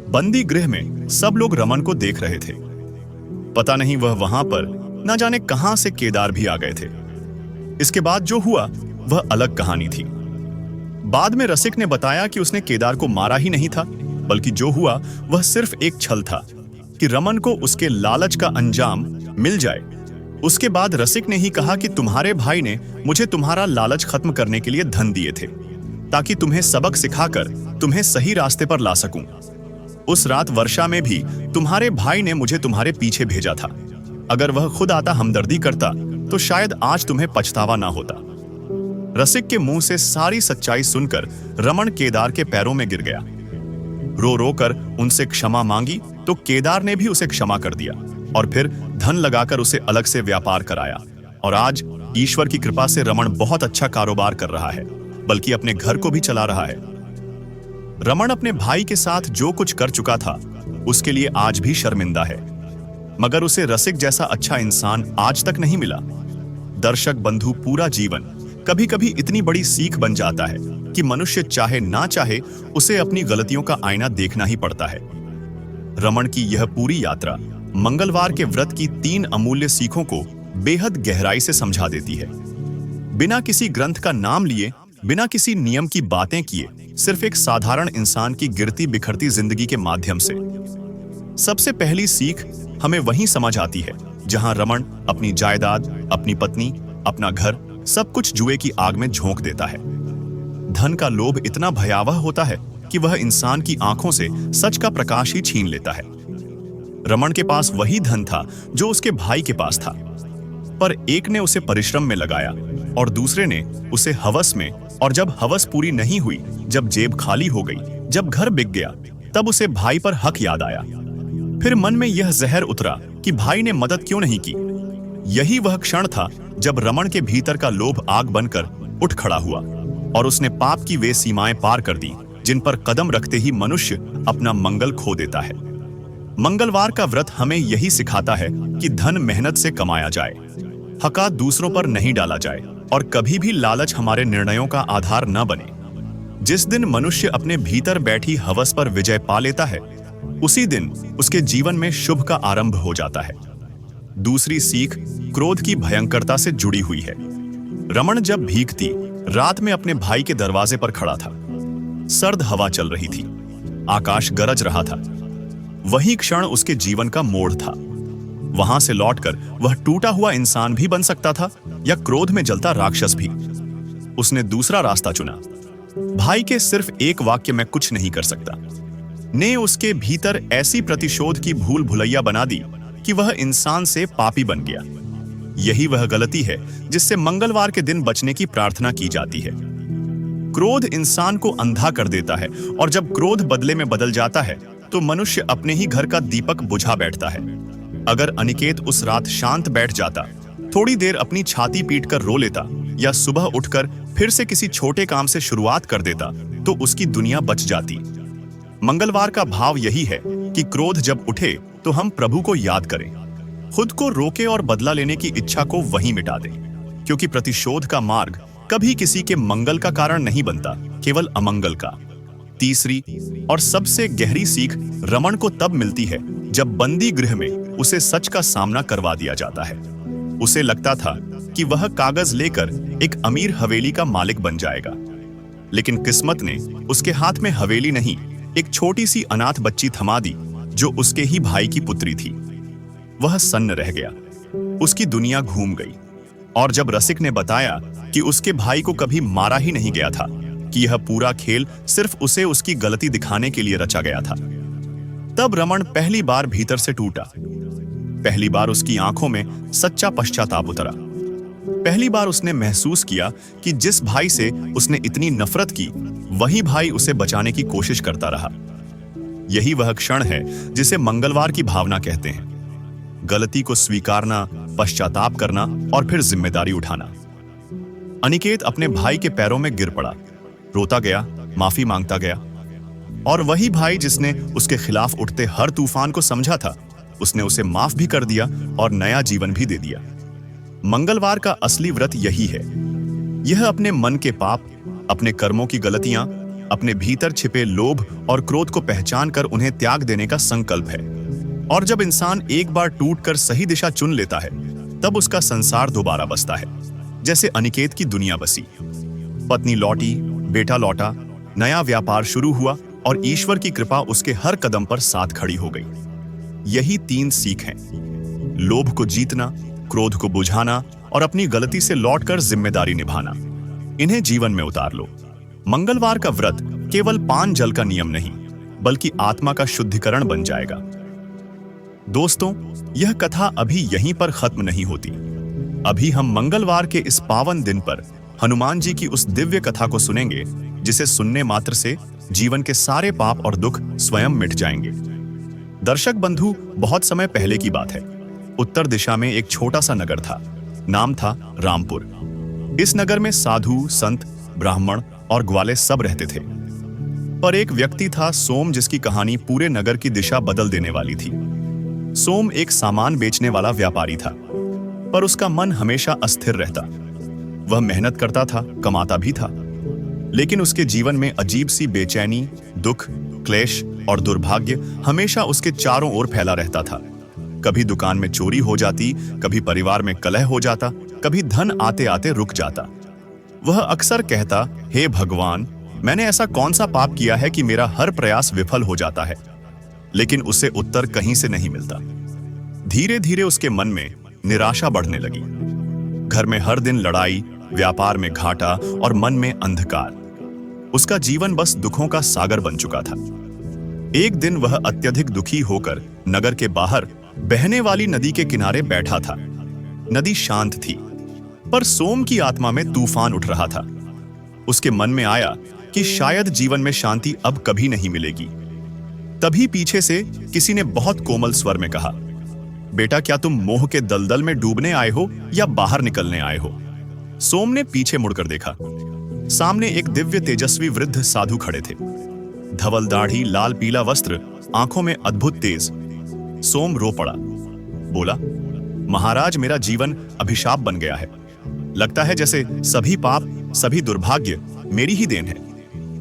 बंदी गृह में सब लोग रमन को देख रहे थे। पता नहीं वह वहां पर न जाने कहां से केदार भी आ गए थे। इसके बाद जो हुआ वह अलग कहानी थी। बाद में रसिक ने बताया कि उसने केदार को मारा ही नहीं था, बल्कि जो हुआ वह सिर्फ एक छल था कि रमन को उसके लालच का अंजाम मिल जाए। उसके बाद रसिक ने ही कहा कि तुम्हारे भाई ने मुझे तुम्हारा लालच खत्म करने के लिए धन दिए थे, ताकि तुम्हें सबक सिखाकर तुम्हें सही रास्ते पर ला सकूं। उस रात वर्षा में भी तुम्हारे भाई ने मुझे तुम्हारे पीछे भेजा था। अगर वह खुद आता हमदर्दी करता तो शायद आज तुम्हें पछतावा ना होता। रसिक के मुंह से सारी सच्चाई सुनकर रमन केदार के पैरों में गिर गया। रो रो कर उनसे क्षमा मांगी तो केदार ने भी उसे क्षमा कर दिया और फिर धन लगाकर उसे अलग से व्यापार कराया। और आज ईश्वर की कृपा से रमन बहुत अच्छा कारोबार कर रहा है, बल्कि अपने घर को भी चला रहा है। रमन अपने भाई के साथ जो कुछ कर चुका था उसके लिए आज भी शर्मिंदा है, मगर उसे रसिक जैसा अच्छा इंसान आज तक नहीं मिला। दर्शक बंधु, पूरा जीवन कभी कभी इतनी बड़ी सीख बन जाता है कि मनुष्य चाहे ना चाहे उसे अपनी गलतियों का आईना देखना ही पड़ता है। रमन की यह पूरी यात्रा मंगलवार के व्रत की 3 अमूल्य सीखों को बेहद गहराई से समझा देती है। बिना किसी ग्रंथ का नाम लिए, बिना किसी नियम की बातें किए, सिर्फ एक साधारण इंसान की गिरती बिखरती जिंदगी के माध्यम से। सबसे पहली सीख हमें वहीं समझ आती है जहां रमन अपनी जायदाद, अपनी पत्नी, अपना घर, सब कुछ जुए की आग में झोंक देता है। धन का लोभ इतना भयावह होता है कि वह इंसान की आंखों से सच का प्रकाश ही छीन लेता है। रमन के पास वही धन था जो उसके भाई के पास था, पर एक ने उसे परिश्रम में लगाया और दूसरे ने उसे हवस में, और जब हवस पूरी नहीं हुई, जब जेब खाली हो गई, जब घर बिक गया, तब उसे भाई पर हक याद आया। फिर मन में यह जहर उतरा कि भाई ने मदद क्यों नहीं की। यही वह क्षण था जब रमन के भीतर का लोभ आग बनकर उठ खड़ा हुआ और उसने पाप की वे सीमाएं पार कर दी जिन पर कदम रखते ही मनुष्य अपना मंगल खो देता है। मंगलवार का व्रत हमें यही सिखाता है कि धन मेहनत से कमाया जाए, हक़ दूसरों पर नहीं डाला जाए और कभी भी लालच हमारे निर्णयों का आधार न बने। जिस दिन मनुष्य अपने भीतर बैठी हवस पर विजय पा लेता है, उसी दिन उसके जीवन में शुभ का आरंभ हो जाता है। दूसरी सीख क्रोध की भयंकरता से जुड़ी हुई है। रमन जब भीखती रात में अपने भाई के दरवाजे पर खड़ा था। सर्द हवा चल रही थी, आकाश गरज रहा था। वही क्षण उसके जीवन का मोड़ था। वहां से लौटकर वह टूटा हुआ इंसान भी बन सकता था या क्रोध में जलता राक्षस भी। उसने दूसरा रास्ता चुना। भाई के सिर्फ एक वाक्य में कुछ नहीं कर सकता ने उसके भीतर ऐसी प्रतिशोध की भूल भुलैया बना दी कि वह इंसान से पापी बन गया। यही वह गलती है जिससे मंगलवार के दिन बचने की प्रार्थना की जाती है। क्रोध इंसान को अंधा कर देता है और जब क्रोध बदले में बदल जाता है तो मनुष्य अपने ही घर का दीपक बुझा बैठता है। अगर अनिकेत उस रात शांत बैठ जाता, थोड़ी देर अपनी छाती पीटकर रो लेता या सुबह उठकर फिर से किसी छोटे काम से शुरुआत कर देता तो उसकी दुनिया बच जाती। मंगलवार का भाव यही है कि क्रोध जब उठे तो हम प्रभु को याद करें, खुद को रोके और बदला लेने की इच्छा को वहीं मिटा दें, क्योंकि प्रतिशोध का मार्ग कभी किसी के मंगल का कारण नहीं बनता, केवल अमंगल का। तीसरी और सबसे गहरी सीख रमन को तब मिलती है जब बंदी गृह में उसे सच का सामना करवा दिया जाता है। उसे लगता था कि वह कागज लेकर एक अमीर हवेली का मालिक बन जाएगा, लेकिन किस्मत ने उसके हाथ में हवेली नहीं, एक छोटी सी अनाथ बच्ची थमा दी जो उसके ही भाई की पुत्री थी। वह सन्न रह गया। उसकी दुनिया घूम गई। और जब रसिक ने बताया कि उसके भाई को कभी मारा ही नहीं गया था, कि यह पूरा खेल सिर्फ उसे उसकी गलती दिखाने के लिए रचा गया था, तब रमन पहली बार भीतर से टूटा। पहली बार उसकी आंखों में सच्चा पश्चाताप उतरा। पहली बार उसने महसूस किया कि जिस भाई से उसने इतनी नफरत की, वही भाई उसे बचाने की कोशिश करता रहा। यही वह क्षण है जिसे मंगलवार की भावना कहते हैं। गलती को स्वीकारना, पश्चाताप करना और फिर जिम्मेदारी उठाना। अनिकेत अपने भाई के पैरों में गिर पड़ा, रोता गया, माफी मांगता गया। और वही भाई जिसने उसके खिलाफ उठते हर तूफान को समझा था, उसने उसे माफ भी कर दिया और नया जीवन भी दे दिया। मंगलवार का असली व्रत यही है। यह अपने मन के पाप, अपने कर्मों की गलतियां, अपने भीतर छिपे लोभ और क्रोध को पहचान कर उन्हें त्याग देने का संकल्प है। और जब इंसान एक बार टूटकर सही दिशा चुन लेता है, तब उसका संसार दोबारा बसता है, जैसे अनिकेत की दुनिया बसी। पत्नी लौटी, बेटा लौटा, नया व्यापार शुरू हुआ और ईश्वर की कृपा उसके हर कदम पर साथ खड़ी हो गई। यही 3 सीख हैं: लोभ को जीतना, क्रोध को बुझाना और अपनी गलती से लौटकर जिम्मेदारी निभाना। इन्हें जीवन में उतार लो। मंगलवार का व्रत केवल पान जल का नियम नहीं, बल्कि आत्मा का शुद्धिकरण बन जाएगा। दोस्तों, यह कथा अभी यहीं पर खत्म नहीं होती। अभी हम मंगलवार के इस पावन दिन पर हनुमान जी की उस दिव्य कथा को सुनेंगे, जिसे सुनने मात्र से जीवन के सारे पाप और दुख स्वयं मिट जाएंगे। दर्शक बंधु, बहुत समय पहले की बात है। उत्तर दिशा में एक छोटा सा नगर था। नाम था रामपुर। इस नगर में साधु, संत, ब्राह्मण और ग्वाले सब रहते थे। पर एक व्यक्ति था सोम, जिसकी कहानी पूरे नगर की दिशा बदल देने वाली थी। सोम एक सामान बेचने वाला व्यापारी था, पर उसका मन हमेशा अस्थिर रहता। वह मेहनत करता था, कमाता भी था, लेकिन उसके जीवन में अजीब सी बेचैनी, दुख, क्लेश और दुर्भाग्य हमेशा उसके चारों ओर फैला रहता था। कभी दुकान में चोरी हो जाती, कभी परिवार में कलह हो जाता, कभी धन आते आते रुक जाता। वह अक्सर कहता, हे भगवान, मैंने ऐसा कौन सा पाप किया है कि मेरा हर प्रयास विफल हो जाता है। लेकिन उसे उत्तर कहीं से नहीं मिलता। धीरे धीरे उसके मन में निराशा बढ़ने लगी। घर में हर दिन लड़ाई, व्यापार में घाटा और मन में अंधकार। उसका जीवन बस दुखों का सागर बन चुका था। एक दिन वह अत्यधिक दुखी होकर नगर के बाहर बहने वाली नदी के किनारे बैठा था। नदी शांत थी, पर सोम की आत्मा में तूफान उठ रहा था। उसके मन में आया कि शायद जीवन में शांति अब कभी नहीं मिलेगी। तभी पीछे से किसी ने बहुत कोमल स्वर में कहा, बेटा, क्या तुम मोह के दलदल में डूबने आए हो या बाहर निकलने आए हो? सोम ने पीछे मुड़कर देखा। सामने एक दिव्य तेजस्वी वृद्ध साधु खड़े थे। धवल दाढ़ी, लाल पीला वस्त्र, आंखों में अद्भुत तेज। सोम रो पड़ा, बोला, महाराज, मेरा जीवन अभिशाप बन गया है। लगता है जैसे सभी पाप, सभी दुर्भाग्य मेरी ही देन है।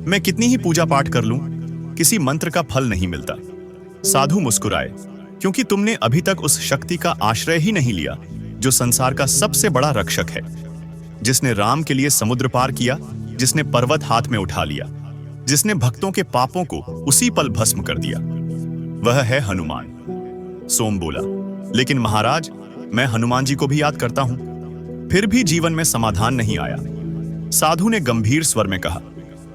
मैं कितनी ही पूजा पाठ कर लूं, किसी मंत्र का फल नहीं मिलता। साधु मुस्कुराए, क्योंकि तुमने अभी तक उस शक्ति का आश्रय ही नहीं लिया जो संसार का सबसे बड़ा रक्षक है, जिसने राम के लिए समुद्र पार किया, जिसने पर्वत हाथ में उठा लिया, जिसने भक्तों के पापों को उसी पल भस्म कर दिया। वह है हनुमान। सोम बोला, लेकिन महाराज, मैं हनुमान जी को भी याद करता हूं, फिर भी जीवन में समाधान नहीं आया। साधु ने गंभीर स्वर में कहा,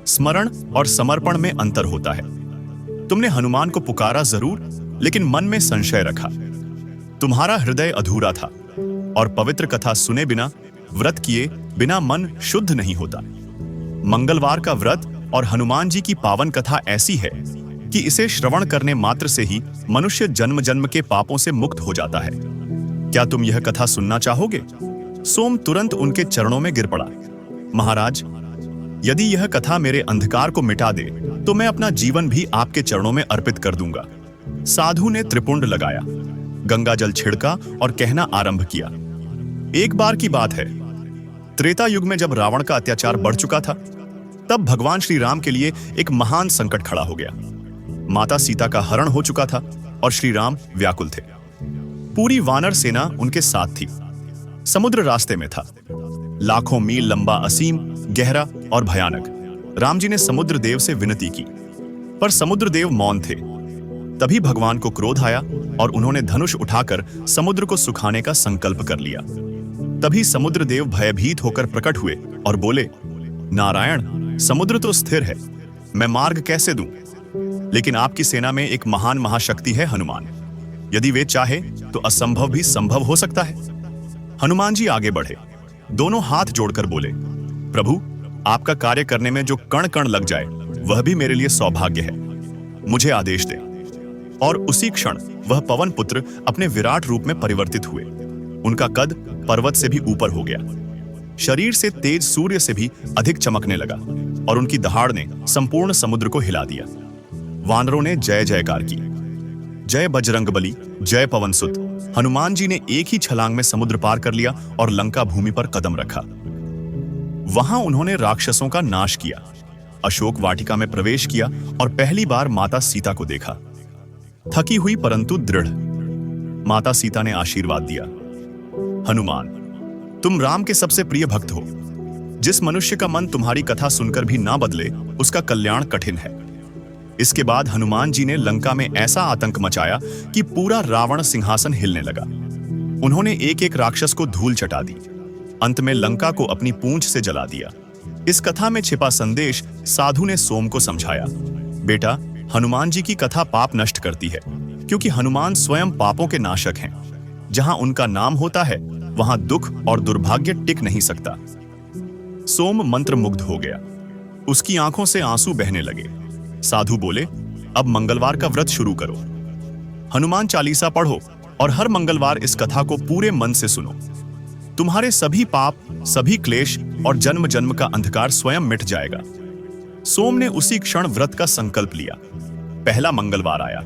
स्मरण और समर्पण में अंतर होता है। तुमने हनुमान को पुकारा जरूर, लेकिन मन में संशय रखा। तुम्हारा हृदय अधूरा था और पवित्र कथा सुने बिना, व्रत किए बिना मन शुद्ध नहीं होता। मंगलवार का व्रत और हनुमान जी की पावन कथा ऐसी है कि इसे श्रवण करने मात्र से ही मनुष्य जन्म जन्म के पापों से मुक्त हो जाता है। क्या तुम यह कथा सुनना चाहोगे? सोम तुरंत उनके चरणों में गिर पड़ा। महाराज, यदि यह कथा मेरे अंधकार को मिटा दे, तो मैं अपना जीवन भी आपके चरणों में अर्पित कर दूंगा। साधु ने त्रिपुंड लगाया, गंगा जल छिड़का और कहना आरंभ किया। एक बार की बात है, त्रेता युग में जब रावण का अत्याचार बढ़ चुका था, तब भगवान श्री राम के लिए एक महान संकट खड़ा हो गया। माता सीता का हरण हो चुका था और श्री राम व्याकुल थे। पूरी वानर सेना उनके साथ थी। समुद्र रास्ते में था, लाखों मील लंबा, असीम, गहरा और भयानक। राम जी ने समुद्र देव से विनती की, पर समुद्र देव मौन थे। तभी भगवान को क्रोध आया और उन्होंने धनुष उठाकर समुद्र को सुखाने का संकल्प कर लिया। तभी समुद्र देव भयभीत होकर प्रकट हुए और बोले, नारायण, समुद्र तो स्थिर है, मैं मार्ग कैसे दूं? लेकिन आपकी सेना में एक महान महाशक्ति है हनुमान, यदि वे चाहे तो असंभव भी संभव हो सकता है। हनुमान जी आगे बढ़े, दोनों हाथ जोड़कर बोले, प्रभु, आपका कार्य करने में जो कण कण लग जाए वह भी मेरे लिए सौभाग्य है, मुझे आदेश दे। और उसी क्षण वह पवन पुत्र अपने विराट रूप में परिवर्तित हुए। उनका कद पर्वत से भी ऊपर हो गया, शरीर से तेज सूर्य से भी अधिक चमकने लगा और उनकी दहाड़ ने संपूर्ण समुद्र को हिला दिया। वानरों ने जय जयकार की, जय बजरंगबली, जय पवनसुत। हनुमान जी ने एक ही छलांग में समुद्र पार कर लिया और लंका भूमि पर कदम रखा। वहां उन्होंने राक्षसों का नाश किया, अशोक वाटिका में प्रवेश किया और पहली बार माता सीता को देखा। थकी हुई परंतु दृढ़, माता सीता ने आशीर्वाद दिया, हनुमान, तुम राम के सबसे प्रिय भक्त हो। जिस मनुष्य का मन तुम्हारी कथा सुनकर भी ना बदले, उसका कल्याण कठिन है। इसके बाद हनुमान जी ने लंका में ऐसा आतंक मचाया कि पूरा रावण सिंहासन हिलने लगा। उन्होंने एक एक राक्षस को धूल चटा दी, अंत में लंका को अपनी पूंछ से जला दिया। इस कथा में छिपा संदेश साधु ने सोम को समझाया, बेटा, हनुमान जी की कथा पाप नष्ट करती है, क्योंकि हनुमान स्वयं पापों के नाशक हैं। जहां उनका नाम होता है वहां दुख और दुर्भाग्य टिक नहीं सकता। सोम मंत्र मुग्ध हो गया, उसकी आंखों से आंसू बहने लगे। साधु बोले, अब मंगलवार का व्रत शुरू करो, हनुमान चालीसा पढ़ो और हर मंगलवार इस कथा को पूरे मन से सुनो। तुम्हारे सभी पाप, सभी क्लेश और जन्म जन्म का अंधकार स्वयं मिट जाएगा। सोम ने उसी क्षण व्रत का संकल्प लिया। पहला मंगलवार आया,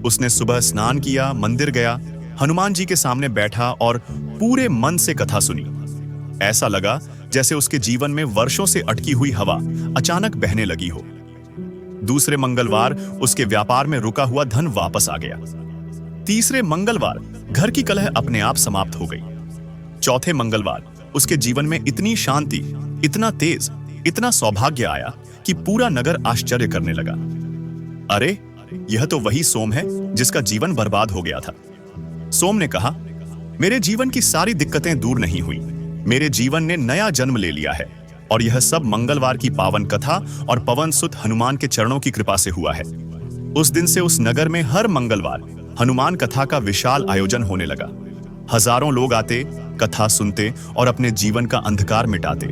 उसने सुबह स्नान किया, मंदिर गया, हनुमान जी के सामने बैठा और पूरे मन से कथा सुनी। ऐसा लगा जैसे उसके जीवन में वर्षों से अटकी हुई हवा अचानक बहने लगी हो। दूसरे मंगलवार उसके व्यापार में रुका हुआ धन वापस आ गया। तीसरे मंगलवार घर की कलह अपने आप समाप्त हो गई। चौथे मंगलवार उसके जीवन में इतनी शांति, इतना तेज, इतना सौभाग्य आया कि पूरा नगर आश्चर्य करने लगा। अरे, यह तो वही सोम है जिसका जीवन बर्बाद हो गया था। सोम ने कहा, मेरे जीवन की सारी दिक्कतें दूर नहीं हुई, मेरे जीवन ने नया जन्म ले लिया है और यह सब मंगलवार की पावन कथा और पवनसुत हनुमान के चरणों की कृपा से हुआ है। उस दिन से उस नगर में हर मंगलवार हनुमान कथा का विशाल आयोजन होने लगा। हजारों लोग आते, कथा सुनते और अपने जीवन का अंधकार मिटाते।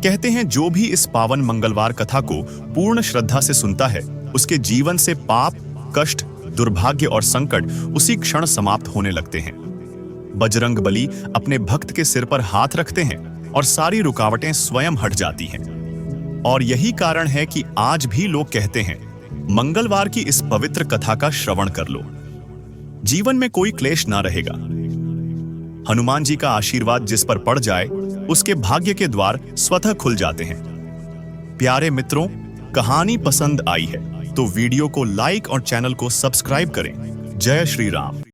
कहते हैं, जो भी इस पावन मंगलवार कथा को पूर्ण श्रद्धा से सुनता है, उसके जीवन से पाप, कष्ट, दुर्भाग्य और संकट उसी क्षण समाप्त होने लगते हैं। बजरंगबली अपने भक्त के सिर पर हाथ रखते हैं और सारी रुकावटें स्वयं हट जाती हैं। और यही कारण है कि आज भी लोग कहते हैं, मंगलवार की इस पवित्र कथा का श्रवण कर लो, जीवन में कोई क्लेश ना रहेगा। हनुमान जी का आशीर्वाद जिस पर पड़ जाए, उसके भाग्य के द्वार स्वतः खुल जाते हैं। प्यारे मित्रों, कहानी पसंद आई है तो वीडियो को लाइक और चैनल को सब्सक्राइब करें। जय श्री राम।